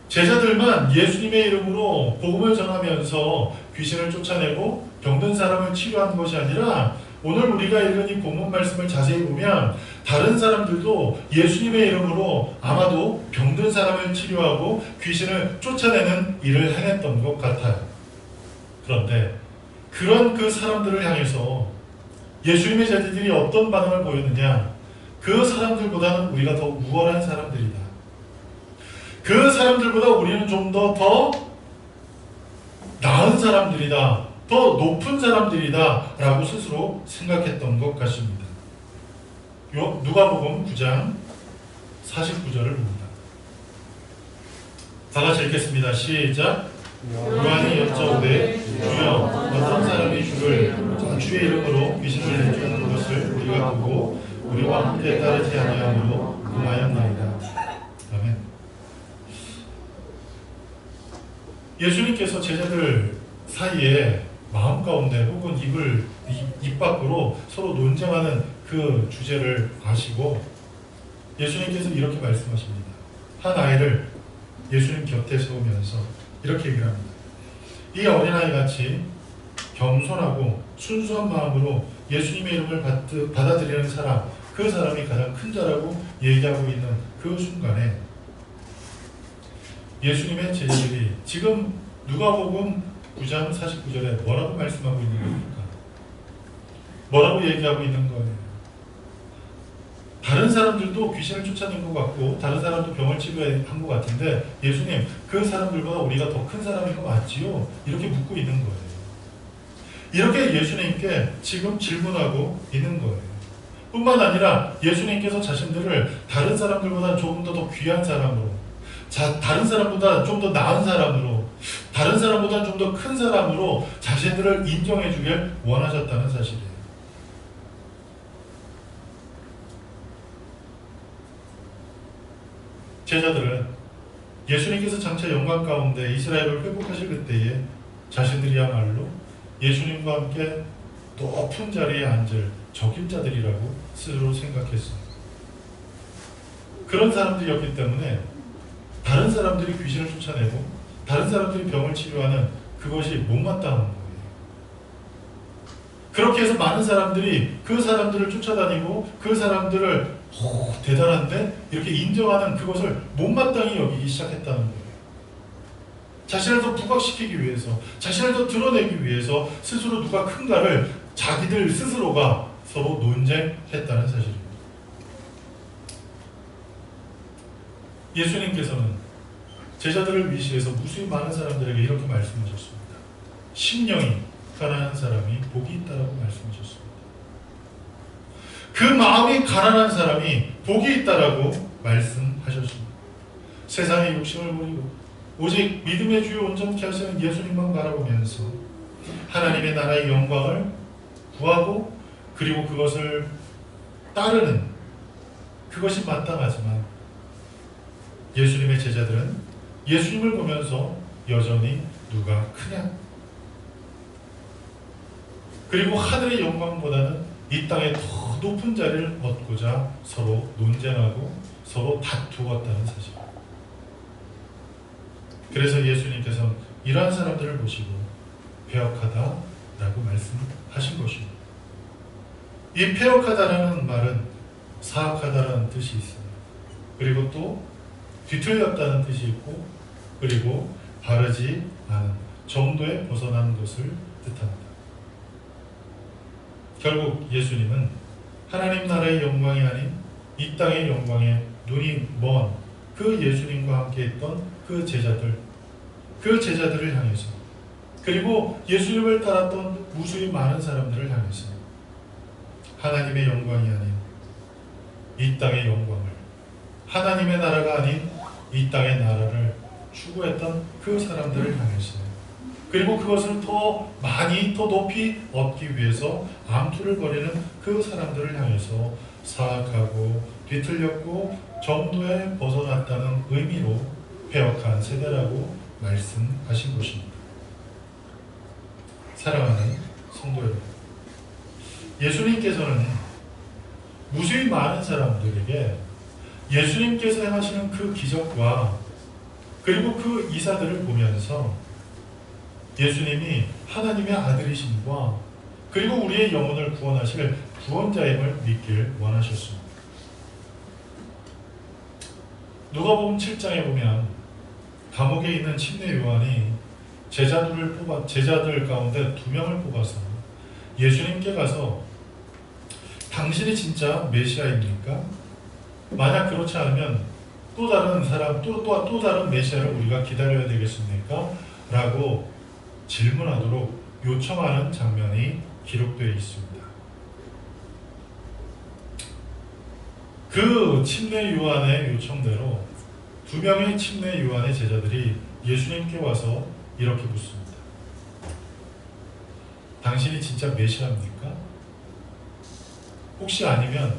제자들만 예수님의 이름으로 복음을 전하면서 귀신을 쫓아내고 병든 사람을 치료한 것이 아니라 오늘 우리가 읽은 이 본문 말씀을 자세히 보면 다른 사람들도 예수님의 이름으로 아마도 병든 사람을 치료하고 귀신을 쫓아내는 일을 행했던 것 같아요. 그런데 그런 그 사람들을 향해서 예수님의 제자들이 어떤 반응을 보였느냐? 그 사람들보다는 우리가 더 우월한 사람들이다. 그 사람들보다 우리는 좀 더 나은 사람들이다. 더 높은 사람들이다 라고 스스로 생각했던 것 같습니다. 누가복음 9장 49절을 봅니다. 다 같이 읽겠습니다. 시작. 요한이 여쭤오되 주여 어떤 사람이 주의 이름으로 귀신을 내쫓는 것을 우리가 보고 우리와 함께 따르지 아니하므로 금하였나이다. 아멘. 예수님께서 제자들 사이에 마음 가운데 혹은 입 밖으로 서로 논쟁하는 그 주제를 아시고 예수님께서 이렇게 말씀하십니다. 한 아이를 예수님 곁에 세우면서 이렇게 얘기를 합니다. 이 어린아이 같이 겸손하고 순수한 마음으로 예수님의 이름을 받아들이는 사람, 그 사람이 가장 큰 자라고 얘기하고 있는 그 순간에 예수님의 제자들이 지금 누가복음 9장 49절에 뭐라고 말씀하고 있는 겁니까? 뭐라고 얘기하고 있는 거예요? 다른 사람들도 귀신을 쫓아낸 것 같고 다른 사람도 병을 치료한 것 같은데 예수님, 그 사람들보다 우리가 더 큰 사람인 거 맞지요? 이렇게 묻고 있는 거예요. 이렇게 예수님께 지금 질문하고 있는 거예요. 뿐만 아니라 예수님께서 자신들을 다른 사람들보다 조금 더 귀한 사람으로, 다른 사람보다 좀 더 나은 사람으로, 다른 사람보다 좀 더 큰 사람으로 자신들을 인정해 주길 원하셨다는 사실이에요. 제자들은 예수님께서 장차 영광 가운데 이스라엘을 회복하실 그때에 자신들이야말로 예수님과 함께 높은 자리에 앉을 적임자들이라고 스스로 생각했습니다. 그런 사람들이었기 때문에 다른 사람들이 귀신을 쫓아내고 다른 사람들이 병을 치료하는 그것이 못마땅한 거예요. 그렇게 해서 많은 사람들이 그 사람들을 쫓아다니고 그 사람들을 대단한데 이렇게 인정하는 그것을 못마땅히 여기기 시작했다는 거예요. 자신을 더 부각시키기 위해서, 자신을 더 드러내기 위해서 스스로 누가 큰가를 자기들 스스로가 서로 논쟁했다는 사실입니다. 예수님께서는 제자들을 위시해서 무수히 많은 사람들에게 이렇게 말씀하셨습니다. 심령이 가난한 사람이 복이 있다라고 말씀하셨습니다. 그 마음이 가난한 사람이 복이 있다라고 말씀하셨습니다. 세상의 욕심을 버리고 오직 믿음의 주요 온전케 하시는 예수님만 바라보면서 하나님의 나라의 영광을 구하고 그리고 그것을 따르는 그것이 마땅하지만 예수님의 제자들은 예수님을 보면서 여전히 누가 크냐? 그리고 하늘의 영광보다는 이 땅의 더 높은 자리를 얻고자 서로 논쟁하고 서로 다투었다는 사실. 그래서 예수님께서는 이러한 사람들을 보시고 패역하다라고 말씀하신 것입니다. 이 패역하다라는 말은 사악하다라는 뜻이 있습니다. 그리고 또 뒤틀렸다는 뜻이 있고 그리고 바르지 않은 정도에 벗어나는 것을 뜻합니다. 결국 예수님은 하나님 나라의 영광이 아닌 이 땅의 영광에 눈이 먼 그 예수님과 함께 있던 그 제자들을 향해서 그리고 예수님을 따랐던 무수히 많은 사람들을 향해서 하나님의 영광이 아닌 이 땅의 영광을 하나님의 나라가 아닌 이 땅의 나라를 추구했던 그 사람들을 향해서 그리고 그것을 더 많이 더 높이 얻기 위해서 암투를 벌이는 그 사람들을 향해서 사악하고 뒤틀렸고 정도에 벗어났다는 의미로 패역한 세대라고 말씀하신 것입니다. 사랑하는 성도 여러분, 예수님께서는 무수히 많은 사람들에게 예수님께서 행하시는 그 기적과 그리고 그 이사들을 보면서 예수님이 하나님의 아들이심과 그리고 우리의 영혼을 구원하실 구원자임을 믿길 원하셨습니다. 누가복음 7장에 보면 감옥에 있는 침례 요한이 제자들 가운데 2명을 뽑아서 예수님께 가서 당신이 진짜 메시아입니까? 만약 그렇지 않으면 또 다른 사람, 또 다른 메시아를 우리가 기다려야 되겠습니까? 라고 질문하도록 요청하는 장면이 기록되어 있습니다. 그 침례 요한의 요청대로 2명의 침례 요한의 제자들이 예수님께 와서 이렇게 묻습니다. 당신이 진짜 메시아입니까? 혹시 아니면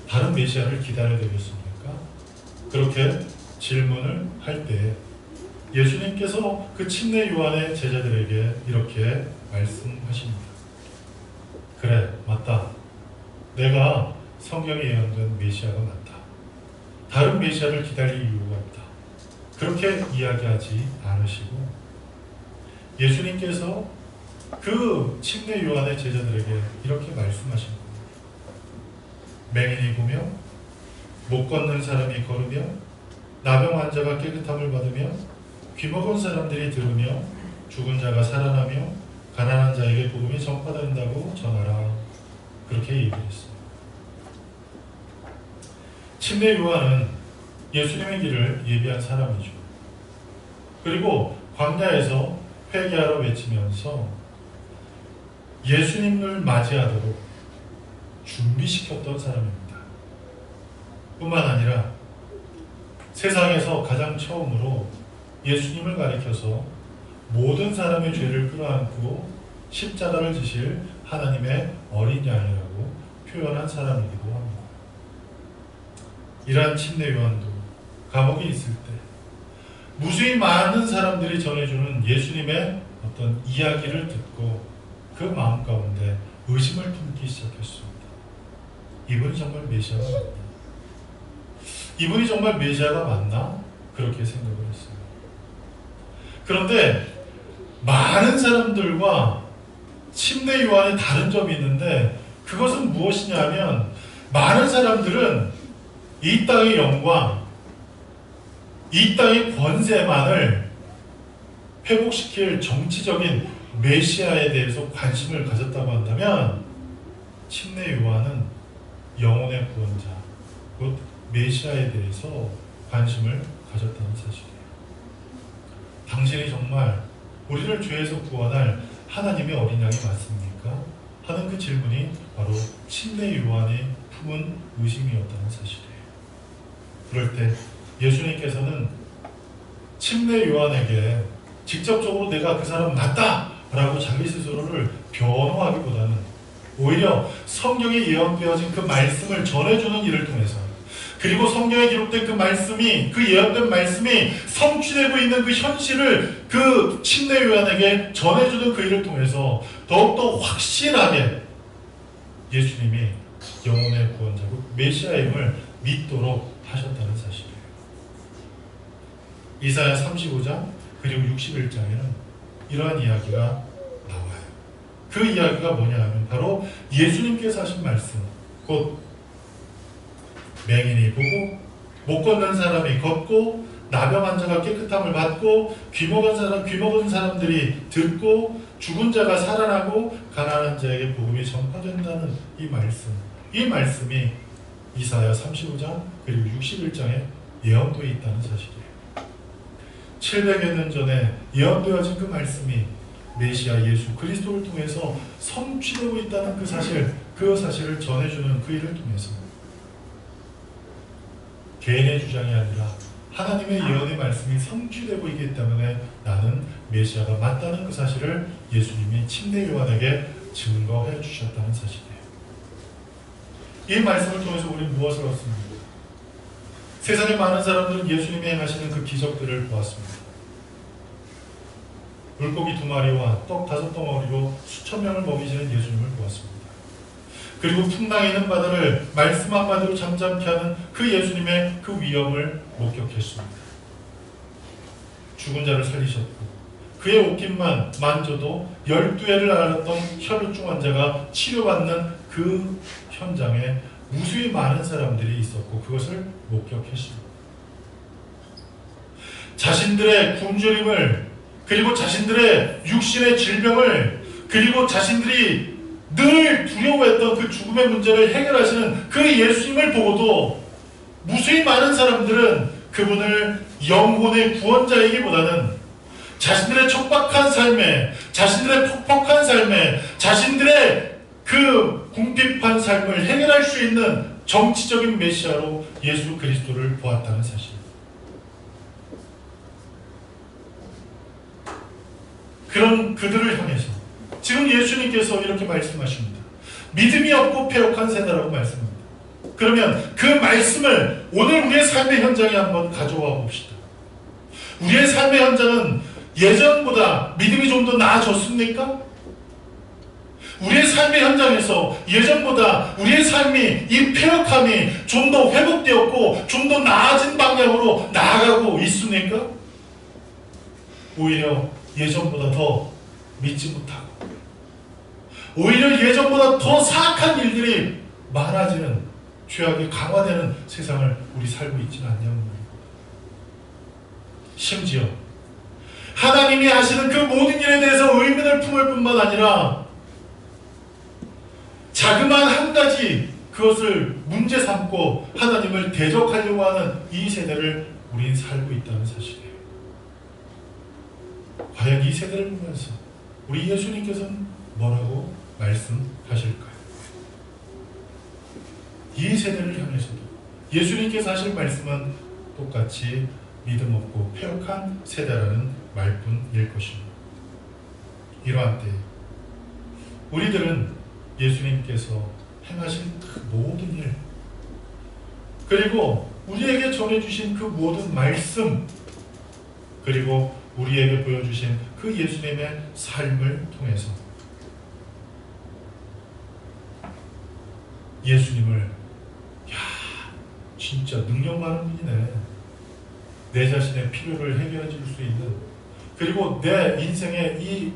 다른 메시아를 기다려야 되겠습니까? 그렇게 질문을 할 때 예수님께서 그 침례 요한의 제자들에게 이렇게 말씀하십니다. 그래, 맞다. 내가 성경에 예언된 메시아가 맞다. 다른 메시아를 기다릴 이유가 없다. 그렇게 이야기하지 않으시고 예수님께서 그 침례 요한의 제자들에게 이렇게 말씀하신 겁니다. 맹인이 보며 못 걷는 사람이 걸으며 나병 환자가 깨끗함을 받으며 귀먹은 사람들이 들으며 죽은 자가 살아나며 가난한 자에게 복음이 전파된다고 전하라. 그렇게 얘기했어요. 침례 요한은 예수님의 길을 예비한 사람이죠. 그리고 광야에서 회개하러 외치면서 예수님을 맞이하도록 준비시켰던 사람입니다. 뿐만 아니라 세상에서 가장 처음으로 예수님을 가리켜서 모든 사람의 죄를 끌어안고 십자가를 지실 하나님의 어린 양이라고 표현한 사람이기도 합니다. 이러한 침례 요한도 감옥에 있을 때 무수히 많은 사람들이 전해주는 예수님의 어떤 이야기를 듣고 그 마음 가운데 의심을 품기 시작했습니다. 이분이 정말 메시아가 맞나? 이분이 정말 메시아가 맞나? 그렇게 생각을 했어요. 그런데 많은 사람들과 침례 요한의 다른 점이 있는데 그것은 무엇이냐면 많은 사람들은 이 땅의 영광, 이 땅의 권세만을 회복시킬 정치적인 메시아에 대해서 관심을 가졌다고 한다면 침례 요한은 영혼의 구원자, 곧 메시아에 대해서 관심을 가졌다는 사실이에요. 당신이 정말 우리를 죄에서 구원할 하나님의 어린 양이 맞습니까? 하는 그 질문이 바로 침례 요한이 품은 의심이었다는 사실이에요. 그럴 때 예수님께서는 침례 요한에게 직접적으로 내가 그 사람 맞다! 라고 자기 스스로를 변호하기보다는 오히려 성경에 예언되어진 그 말씀을 전해주는 일을 통해서 그리고 성경에 기록된 그 말씀이, 그 예언된 말씀이 성취되고 있는 그 현실을 그 침례 요한에게 전해주는 그 일을 통해서 더욱더 확실하게 예수님이 영혼의 구원자고 메시아임을 믿도록 하셨다는 사실이에요. 이사야 35장 그리고 61장에는 이러한 이야기가 나와요. 그 이야기가 뭐냐 하면 바로 예수님께서 하신 말씀, 곧 맹인이 보고 못 걷는 사람이 걷고 나병 환자가 깨끗함을 받고 귀 먹은 사람들이 듣고 죽은 자가 살아나고 가난한 자에게 복음이 전파된다는 이 말씀이 이사야 35장 그리고 61장에 예언되어 있다는 사실이에요. 700여 년 전에 예언되어진 그 말씀이 메시아 예수 그리스도를 통해서 성취되고 있다는 그 사실을 전해주는 그 일을 통해서 개인의 주장이 아니라 하나님의 예언의 말씀이 성취되고 있기 때문에 나는 메시아가 맞다는 그 사실을 예수님이 침례 요한에게 증거해 주셨다는 사실이에요. 이 말씀을 통해서 우리는 무엇을 얻습니까? 세상에 많은 사람들은 예수님이 행하시는 그 기적들을 보았습니다. 물고기 2마리와 떡 5덩어리로 수천 명을 먹이시는 예수님을 보았습니다. 그리고 풍랑이는 바다를 말씀 한마디로 잠잠케 하는 그 예수님의 그 위엄을 목격했습니다. 죽은 자를 살리셨고 그의 옷깃만 만져도 12해를 앓았던 혈루증 환자가 치료받는 그 현장에 무수히 많은 사람들이 있었고 그것을 목격했습니다. 자신들의 굶주림을 그리고 자신들의 육신의 질병을 그리고 자신들이 늘 두려워했던 그 죽음의 문제를 해결하시는 그 예수님을 보고도 무수히 많은 사람들은 그분을 영혼의 구원자이기보다는 자신들의 척박한 삶에, 자신들의 퍽퍽한 삶에, 자신들의 그 궁핍한 삶을 해결할 수 있는 정치적인 메시아로 예수 그리스도를 보았다는 사실. 그런 그들을 향해서 지금 예수님께서 이렇게 말씀하십니다. 믿음이 없고 패역한 세대라고 말씀합니다. 그러면 그 말씀을 오늘 우리의 삶의 현장에 한번 가져와 봅시다. 우리의 삶의 현장은 예전보다 믿음이 좀 더 나아졌습니까? 우리의 삶의 현장에서 예전보다 우리의 삶이 이 패역함이 좀 더 회복되었고 좀 더 나아진 방향으로 나아가고 있습니까? 오히려 예전보다 더 믿지 못하고 오히려 예전보다 더 사악한 일들이 많아지는 죄악이 강화되는 세상을 우리 살고 있지는 않냐는 말입니다. 심지어 하나님이 하시는 그 모든 일에 대해서 의문을 품을 뿐만 아니라 자그마한 한 가지 그것을 문제 삼고 하나님을 대적하려고 하는 이 세대를 우린 살고 있다는 사실이에요. 과연 이 세대를 보면서 우리 예수님께서는 뭐라고 말씀하실까요? 이 세대를 향해서도 예수님께서 하실 말씀은 똑같이 믿음 없고 패역한 세대라는 말뿐일 것입니다. 이러한 때 우리들은 예수님께서 행하신 그 모든 일 그리고 우리에게 전해주신 그 모든 말씀 그리고 우리에게 보여주신 그 예수님의 삶을 통해서 예수님을 야 진짜 능력 많은 분이네. 내 자신의 필요를 해결해 줄 수 있는 그리고 내 인생의 이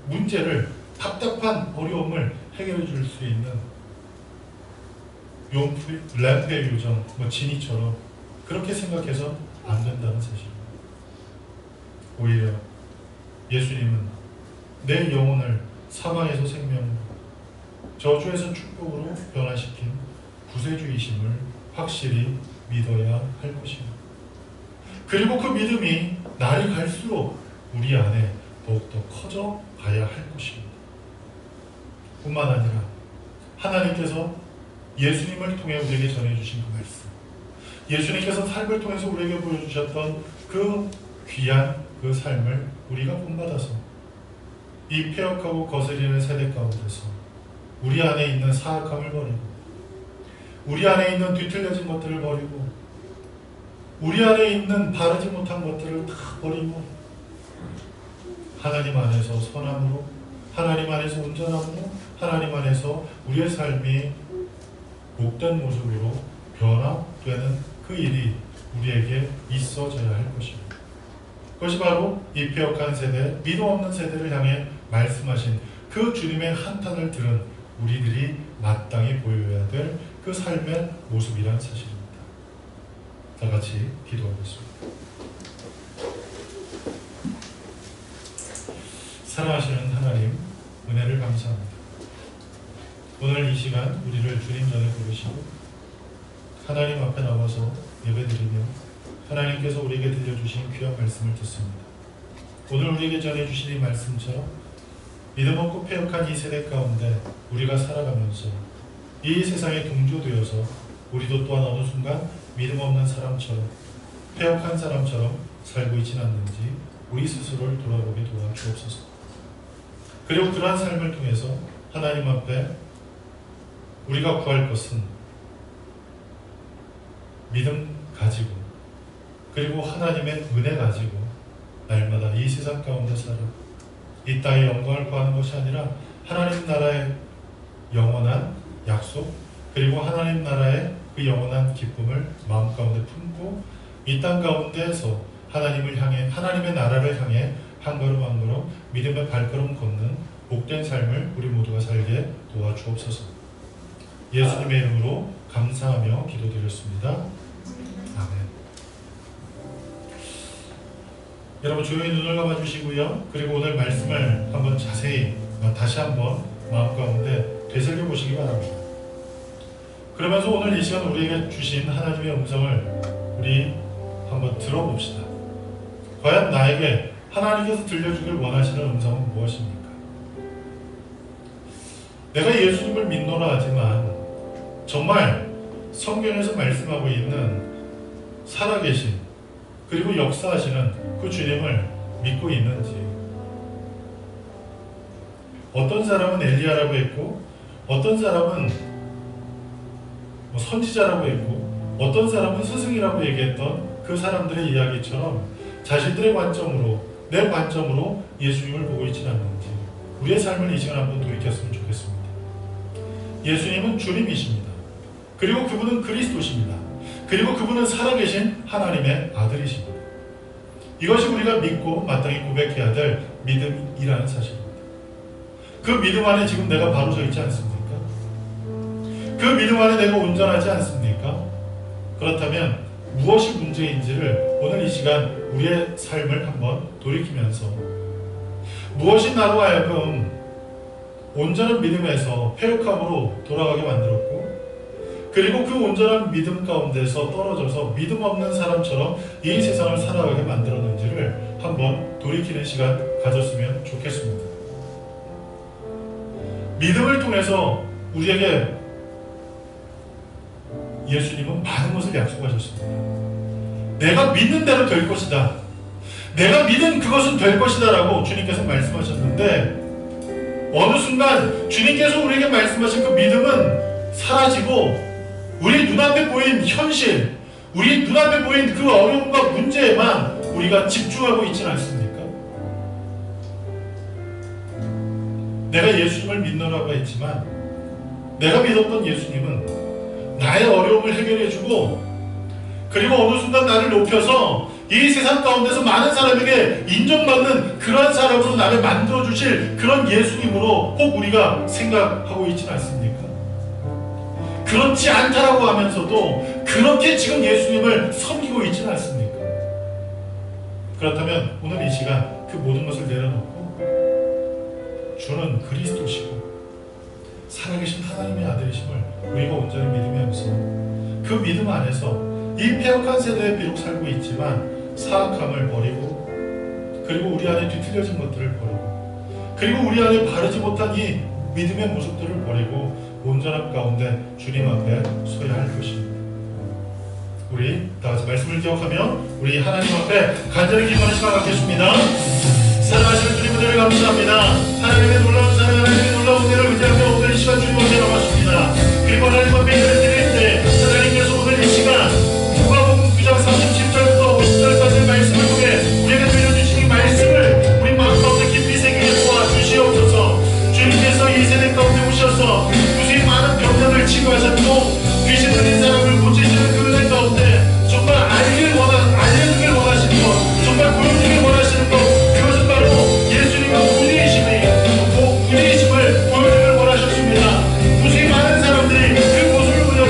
문제를 답답한 어려움을 해결해 줄 수 있는 램프의 요정, 지니처럼 그렇게 생각해서 안 된다는 사실입니다. 오히려 예수님은 내 영혼을 사망에서 생명으로, 저주에서 축복으로 변화시킨 구세주이심을 확실히 믿어야 할 것입니다. 그리고 그 믿음이 날이 갈수록 우리 안에 더욱더 커져 가야 할 것입니다. 뿐만 아니라 하나님께서 예수님을 통해 우리에게 전해주신 그 말씀, 예수님께서 삶을 통해서 우리에게 보여주셨던 그 귀한 그 삶을 우리가 본받아서 이 폐역하고 거스리는 세대 가운데서 우리 안에 있는 사악함을 버리고, 우리 안에 있는 뒤틀려진 것들을 버리고, 우리 안에 있는 바르지 못한 것들을 다 버리고 하나님 안에서 선함으로, 하나님 안에서 온전함으로, 하나님 안에서 우리의 삶이 복된 모습으로 변화되는 그 일이 우리에게 있어져야 할 것입니다. 그것이 바로 이 폐역한 세대, 믿음 없는 세대를 향해 말씀하신 그 주님의 한탄을 들은 우리들이 마땅히 보여야 될 그 삶의 모습이란 사실입니다. 다 같이 기도하겠습니다. 사랑하시는 하나님, 은혜를 감사합니다. 오늘 이 시간 우리를 주님 전에 부르시고 하나님 앞에 나와서 예배드리며 하나님께서 우리에게 들려주신 귀한 말씀을 듣습니다. 오늘 우리에게 전해주신 이 말씀처럼 믿음 없고 폐역한 이 세대 가운데 우리가 살아가면서 이 세상에 동조되어서 우리도 또한 어느 순간 믿음 없는 사람처럼, 폐역한 사람처럼 살고 있진 않는지 우리 스스로를 돌아보게 도와주옵소서. 그리고 그러한 삶을 통해서 하나님 앞에 우리가 구할 것은 믿음 가지고, 그리고 하나님의 은혜 가지고 날마다 이 세상 가운데 살아 이 땅의 영광을 구하는 것이 아니라 하나님 나라의 영원한 약속, 그리고 하나님 나라의 그 영원한 기쁨을 마음 가운데 품고 이 땅 가운데에서 하나님을 향해, 하나님의 나라를 향해 한 걸음 한 걸음 믿음의 발걸음 걷는 복된 삶을 우리 모두가 살게 도와주옵소서. 예수님의 이름으로 감사하며 기도드렸습니다. 아멘. 여러분 조용히 눈을 감아주시고요. 그리고 오늘 말씀을 한번 자세히 다시 한번 마음 가운데 되새겨 보시기 바랍니다. 그러면서 오늘 이 시간 우리에게 주신 하나님의 음성을 우리 한번 들어봅시다. 과연 나에게 하나님께서 들려주길 원하시는 음성은 무엇입니까? 내가 예수님을 믿노라 하지만 정말 성경에서 말씀하고 있는 살아계신 그리고 역사하시는 그 주님을 믿고 있는지, 어떤 사람은 엘리야라고 했고 어떤 사람은 선지자라고 했고 어떤 사람은 스승이라고 얘기했던 그 사람들의 이야기처럼 자신들의 관점으로, 내 관점으로 예수님을 보고 있지는 않는지 우리의 삶을 이 시간 한번 돌이켰으면 좋겠습니다. 예수님은 주님이십니다. 그리고 그분은 그리스도십니다. 그리고 그분은 살아계신 하나님의 아들이십니다. 이것이 우리가 믿고 마땅히 고백해야 될 믿음이라는 사실입니다. 그 믿음 안에 지금 내가 바로 서 있지 않습니까? 그 믿음 안에 내가 온전하지 않습니까? 그렇다면 무엇이 문제인지를 오늘 이 시간 우리의 삶을 한번 돌이키면서 무엇이 나로 하여금 온전한 믿음에서 폐역함으로 돌아가게 만들었고, 그리고 그 온전한 믿음 가운데서 떨어져서 믿음 없는 사람처럼 이 세상을 살아가게 만들었는지를 한번 돌이키는 시간 가졌으면 좋겠습니다. 믿음을 통해서 우리에게 예수님은 많은 것을 약속하셨습니다. 내가 믿는 대로 될 것이다. 내가 믿은 그것은 될 것이다 라고 주님께서 말씀하셨는데, 어느 순간 주님께서 우리에게 말씀하신 그 믿음은 사라지고 우리 눈앞에 보인 현실, 우리 눈앞에 보인 그 어려움과 문제에만 우리가 집중하고 있지는 않습니까? 내가 예수님을 믿노라고 했지만 내가 믿었던 예수님은 나의 어려움을 해결해주고, 그리고 어느 순간 나를 높여서 이 이 세상 가운데서 많은 사람에게 인정받는 그러한 사람으로 나를 만들어주실 그런 예수님으로 꼭 우리가 생각하고 있지는 않습니까? 그렇지 않다라고 하면서도 그렇게 지금 예수님을 섬기고 있지는 않습니까? 그렇다면 오늘 이 시간 그 모든 것을 내려놓고 주는 그리스도시고 살아계신 하나님의 아들이심을 우리가 온전히 믿으면서 그 믿음 안에서 이 패역한 세대에 비록 살고 있지만 사악함을 버리고, 그리고 우리 안에 뒤틀려진 것들을 버리고, 그리고 우리 안에 바르지 못한 이 믿음의 모습들을 버리고 온전한 가운데 주님 앞에 서야 할 것입니다. 우리 다같이 말씀을 기억하며 우리 하나님 앞에 간절히 기도하는 시간 갖겠습니다. 사랑하시는 주님, 은혜를 감사합니다. 하나님의 놀라운 사랑, 하나님의 놀라운 은혜를 의지하며 오늘 이 시간 주님 앞에 나왔습니다. 그리고 하나님 앞에 예배를 드릴 때 하나님께서 오늘 이 시간 누가복음 9장 37절부터 50절까지의 말씀을 통해 우리에게 들려주신 이 말씀을 우리 마음 가운데 깊이 새기게 도와주시옵소서. 주님께서 이 세대 가운데 오셔서 무수히 많은 병력을 치유하셨고 귀신 들린 사람을 고치시는 그 은혜 가운데 정말 알려주길 원하시는 것, 정말 보여주길 원하시는 것, 그것은 바로 예수님의 분이심을 보여주길 원하셨습니다. 무수히 많은 사람들이 그 모습을 보여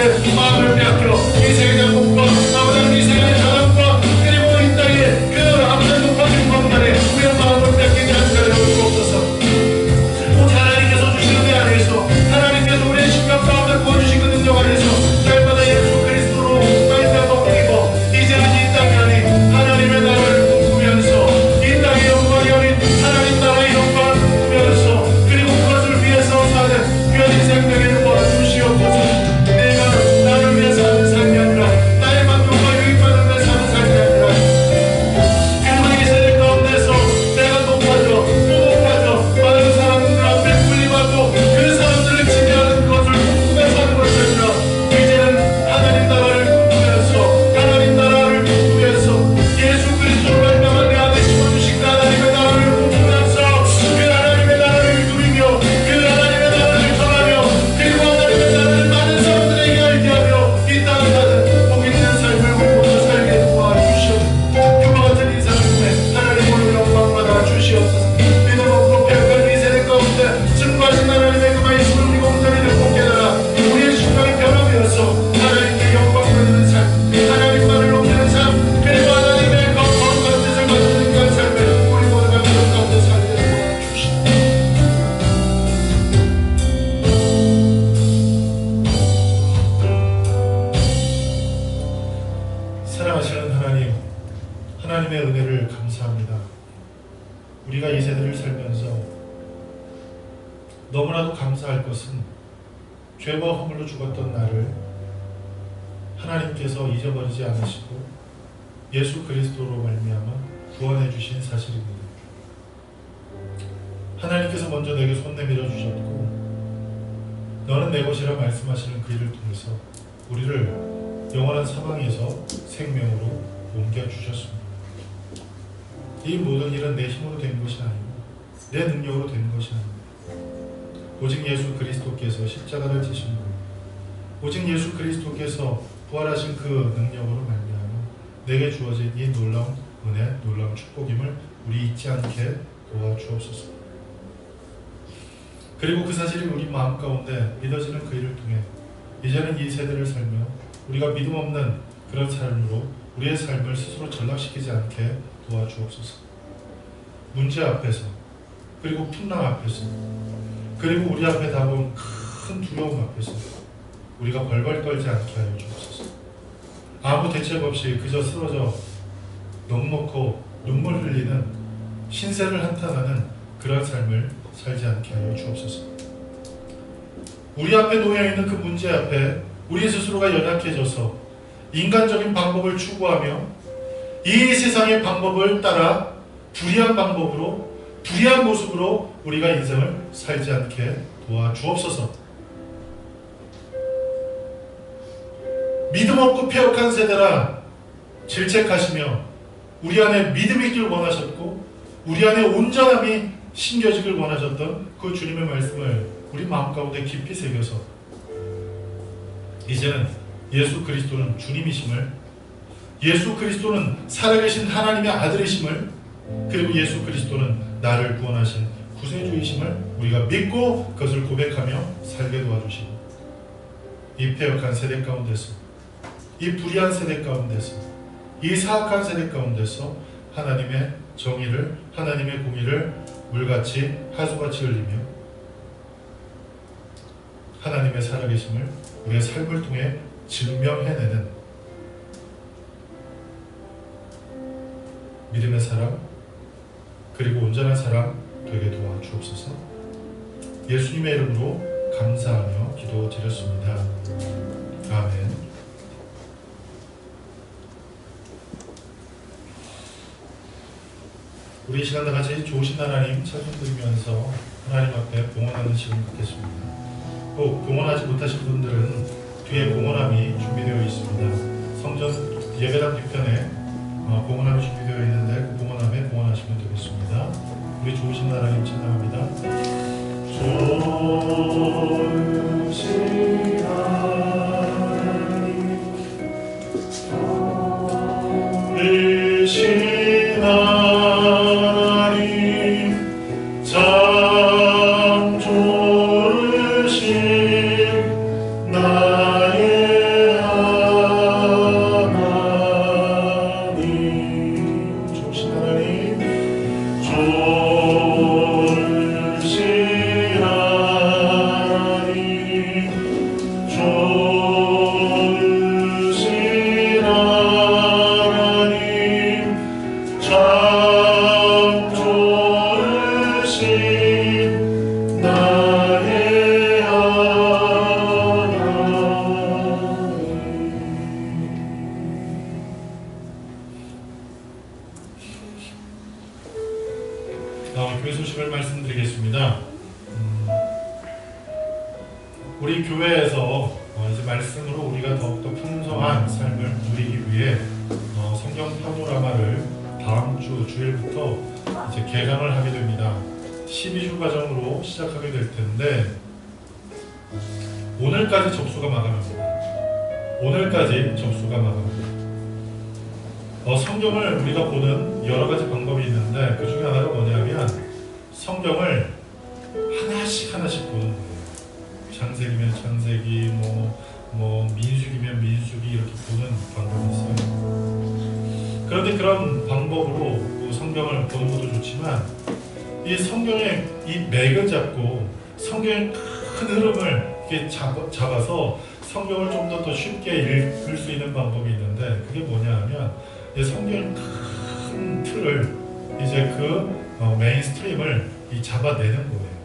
가운데 마음을 빼앗겨 이 세계 장국과 아버지 이 세계의 사랑과 그리고 이 땅에 그 아버지 높아진 것만에 우리의 마음을 뺏기지 않게 하여 주옵소서. 오직 하나님께서 주시는 내 안에서 하나님께서 우리의 심령 가운데 부어주신 그 능력 안에서 날마다 예수 그리스도로 말미암아 먹이고 이제는 이 땅이 아닌 하나님의 나라를 꿈꾸면서 이 땅의 영광이 아닌 하나님 나라의 영광을 꿈꾸면서 그리고 그것을 위해서 사는 귀한 생명을 도와주시옵소서. 내가 나를 위해 사는 삶이 아니라 나의 만족과 유익받는 데 사는 삶이 아니라 그리고 이 세대 가운데서 내가 높아져 또 높아져 많은 사람들 앞에 군림하고 그 사람들을 지배하는 것을 꿈꾸며 사는 것이 아니라 이제는 하나님 나라를 꿈꾸면서 하나님 나라를 꿈꾸면서 예수 그리스도로 말미암아 내 안에 심어주신 그 하나님의 나라를 꿈꾸면서 그 하나님의 나라를 누리며 그 하나님의 나라를 전하며 그리고 하나님의 나라를 많은 사람들에게 알게 하며 이 땅을 사는 복 있는 삶을 우리 모두 살게 도와주시옵소서. 그와 같은 인생을 통해 하나님으로 영광받아 주시옵소서. 믿음 없고 배역한 이 세대 가운데 증거하신 하나님의 그 말씀을 우리 온전히 듣고 깨달아 우리의 심령이 변화되어서 하나님께 영광 돌리는 삶, 하나님만을 높이는 삶, 그리고 하나님의 거룩한 뜻을 맞추는 그런 삶을 우리 모두가 믿음 가운데 살게 도와주시옵소서. 사랑하시는 하나님, 하나님의 은혜를 감사합니다. 우리가 이 세대를 살면서 너무나도 감사할 것은 죄와 허물로 죽었던 나를 하나님께서 잊어버리지 않으시고 예수 그리스도로 말미암아 구원해 주신 사실입니다. 하나님께서 먼저 내게 손 내밀어 주셨고 너는 내 것이라 말씀하시는 그 일을 통해서 우리를 영원한 사망에서 생명으로 옮겨 주셨습니다. 이 모든 일은 내 힘으로 된 것이 아니고 내 능력으로 된 것이 아닙니다. 오직 예수 그리스도께서 십자가를 지신 분, 오직 예수 그리스도께서 부활하신 그 능력으로 말미암아 내게 주어진 이 놀라운 은혜, 놀라운 축복임을 우리 잊지 않게 도와주옵소서. 그리고 그 사실이 우리 마음 가운데 믿어지는 그 일을 통해 이제는 이 세대를 살며 우리가 믿음 없는 그런 삶으로 우리의 삶을 스스로 전락시키지 않게 도와주옵소서. 문제 앞에서 그리고 풍랑 앞에서 그리고 우리 앞에 다가온 큰 두려움 앞에서 우리가 벌벌 떨지 않게 하여 주옵소서. 아무 대책 없이 그저 쓰러져 넋놓고 눈물 흘리는 신세를 한탄하는 그런 삶을 살지 않게 하여 주옵소서. 우리 앞에 놓여있는 그 문제 앞에 우리 스스로가 연약해져서 인간적인 방법을 추구하며 이 세상의 방법을 따라 불의한 방법으로 불의한 모습으로 우리가 인생을 살지 않게 도와주옵소서. 믿음 없고 폐역한 세대라 질책하시며 우리 안에 믿음이 있길 원하셨고 우리 안에 온전함이 심겨지길 원하셨던 그 주님의 말씀을 우리 마음 가운데 깊이 새겨서 이제는 예수 그리스도는 주님이심을, 예수 그리스도는 살아계신 하나님의 아들이심을, 그리고 예수 그리스도는 나를 구원하신 구세주이심을 우리가 믿고 그것을 고백하며 살게 도와주시고 이 폐역한 세대 가운데서, 이 불의한 세대 가운데서, 이 사악한 세대 가운데서 하나님의 정의를, 하나님의 공의를 물같이 하수같이 흘리며 하나님의 살아계심을 우리의 삶을 통해 증명해내는 믿음의 사람 그리고 온전한 사람 되게 도와주옵소서. 예수님의 이름으로 감사하며 기도드렸습니다. 아멘. 우리 이 시간 다 같이 좋으신 하나님 찬송드리면서 하나님 앞에 봉헌하는 시간 갖겠습니다. 꼭 봉헌하지 못하신 분들은 뒤에 봉헌함이 준비되어 있습니다. 성전 예배당 뒤편에 봉헌함이 준비되어 있는데 그 봉헌함에 봉헌하시면 되겠습니다. 우리 좋으신 하나님 찬양합니다. 좋으신 하나님 이신 하나님 참 좋으신 나의 교회 소식을 말씀드리겠습니다. 우리 교회에서 이제 말씀으로 우리가 더욱더 풍성한 삶을 누리기 위해 성경 파노라마를 다음 주 주일부터 이제 개강을 하게 됩니다. 12주 과정으로 시작하게 될 텐데 오늘까지 접수가 마감입니다. 오늘까지 접수가 마감입니다. 성경을 우리가 보는 여러 가지 방법이 있는데 그 중에 하나가 뭐냐면 성경을 하나씩 보는 거예요. 창세기면 창세기, 민수기면 민수기 이렇게 보는 방법이 있어요. 그런데 그런 방법으로 성경을 보는 것도 좋지만 이 성경의 이 맥을 잡고 성경의 큰 흐름을 이렇게 잡아서 성경을 좀 더 쉽게 읽을 수 있는 방법이 있는데 그게 뭐냐 하면 이 성경의 큰 틀을 이제 그 메인스트림을 잡아내는 거예요.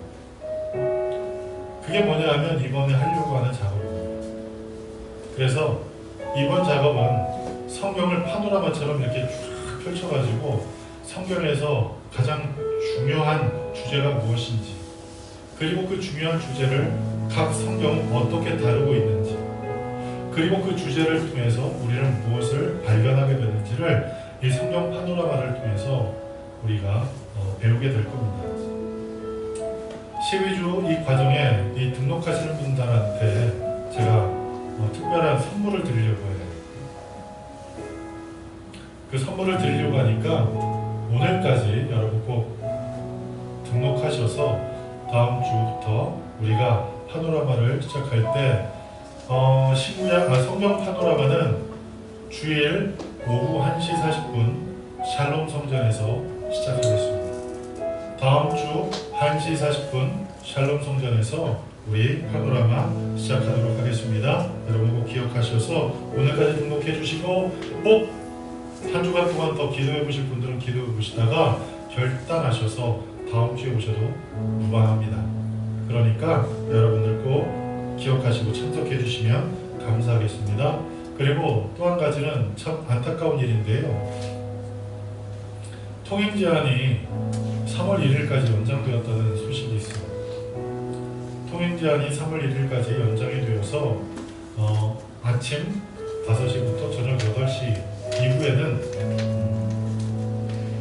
그게 뭐냐 하면 이번에 하려고 하는 작업입니다. 그래서 이번 작업은 성경을 파노라마처럼 이렇게 쫙 펼쳐가지고 성경에서 가장 중요한 주제가 무엇인지 그리고 그 중요한 주제를 각 성경은 어떻게 다루고 있는지 그리고 그 주제를 통해서 우리는 무엇을 발견하게 되는지를 이 성경 파노라마를 통해서 우리가 배우게 될 겁니다. 12주 이 과정에 이 등록하시는 분들한테 제가 특별한 선물을 드리려고 해요. 그 선물을 드리려고 하니까 오늘까지 여러분 꼭 등록하셔서 다음 주부터 우리가 파노라마를 시작할 때 성경 파노라마는 주일 오후 1시 40분 샬롬 성전에서 시작하겠습니다. 다음 주 1시 40분 샬롬 성전에서 우리 파노라마 시작하도록 하겠습니다. 여러분 꼭 기억하셔서 오늘까지 등록해 주시고 꼭 한 주간 동안 더 기도해 보실 분들은 기도해 보시다가 결단하셔서 다음 주에 오셔도 무방합니다. 그러니까 여러분들 꼭 기억하시고 참석해 주시면 감사하겠습니다. 그리고 또 한 가지는 참 안타까운 일인데요. 통행 제한이 3월 1일까지 연장되었다는 소식이 있어요. 통행 제한이 3월 1일까지 연장이 되어서 아침 5시부터 저녁 8시 이후에는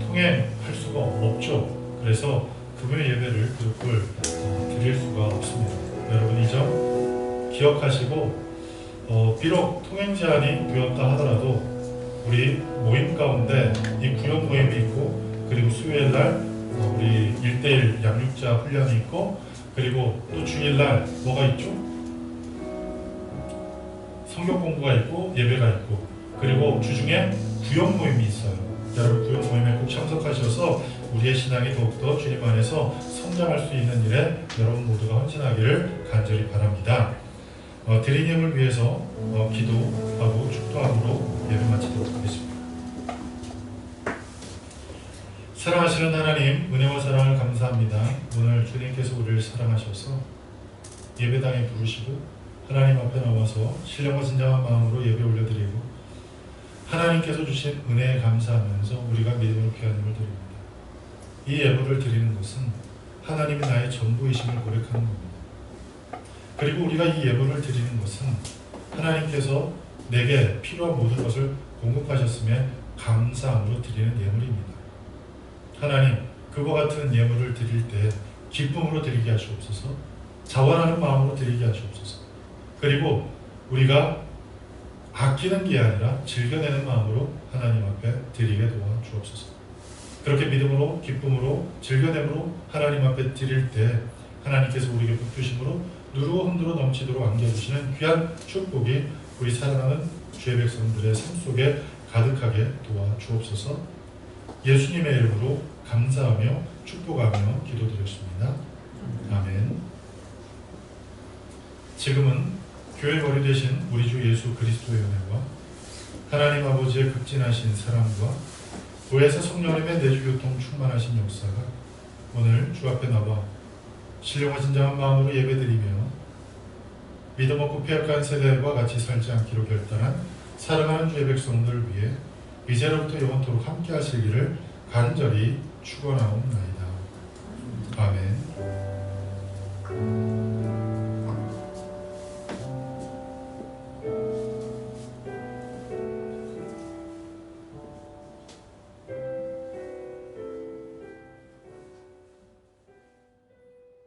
통행할 수가 없죠. 그래서 금요 예배를 그룹을 드릴 수가 없습니다. 여러분 이 점 기억하시고 비록 통행 제한이 되었다 하더라도 우리 모임 가운데 이 구역 모임이 있고 그리고 수요일날 우리 1:1 양육자 훈련이 있고 그리고 또 주일날 뭐가 있죠? 성경 공부가 있고 예배가 있고 그리고 주중에 구역 모임이 있어요. 여러분 구역 모임에 꼭 참석하셔서 우리의 신앙이 더욱더 주님 안에서 성장할 수 있는 일에 여러분 모두가 헌신하기를 간절히 바랍니다. 드린 힘을 위해서 기도하고 축도함으로 예배 마치도록 하겠습니다. 사랑하시는 하나님, 은혜와 사랑을 감사합니다. 오늘 주님께서 우리를 사랑하셔서 예배당에 부르시고 하나님 앞에 나와서 신령과 진정한 마음으로 예배 올려드리고 하나님께서 주신 은혜에 감사하면서 우리가 믿음으로 귀한힘을 드립니다. 이 예물을 드리는 것은 하나님이 나의 전부이심을 고백하는 겁니다. 그리고 우리가 이 예물을 드리는 것은 하나님께서 내게 필요한 모든 것을 공급하셨음에 감사함으로 드리는 예물입니다. 하나님, 그와 같은 예물을 드릴 때 기쁨으로 드리게 하시옵소서, 자원하는 마음으로 드리게 하시옵소서, 그리고 우리가 아끼는 게 아니라 즐겨내는 마음으로 하나님 앞에 드리게 도와주옵소서. 그렇게 믿음으로 기쁨으로 즐겨냄으로 하나님 앞에 드릴 때 하나님께서 우리에게 복주심으로 누르고 흔들어 넘치도록 안겨주시는 귀한 축복이 우리 사랑하는 주의 백성들의 삶 속에 가득하게 도와주옵소서. 예수님의 이름으로 감사하며 축복하며 기도드렸습니다. 아멘. 지금은 교회 머리 되신 우리 주 예수 그리스도의 은혜와 하나님 아버지의 극진하신 사랑과 교회에서 성령님의 내주교통 충만하신 역사가 오늘 주 앞에 나와 신령과 진정한 마음으로 예배드리며 믿음 없고 폐역한 세대와 같이 살지 않기로 결단한 사랑하는 주의 백성들을 위해 이제로부터 영원토록 함께 하시기를 간절히 축원하옵나이다. 아멘.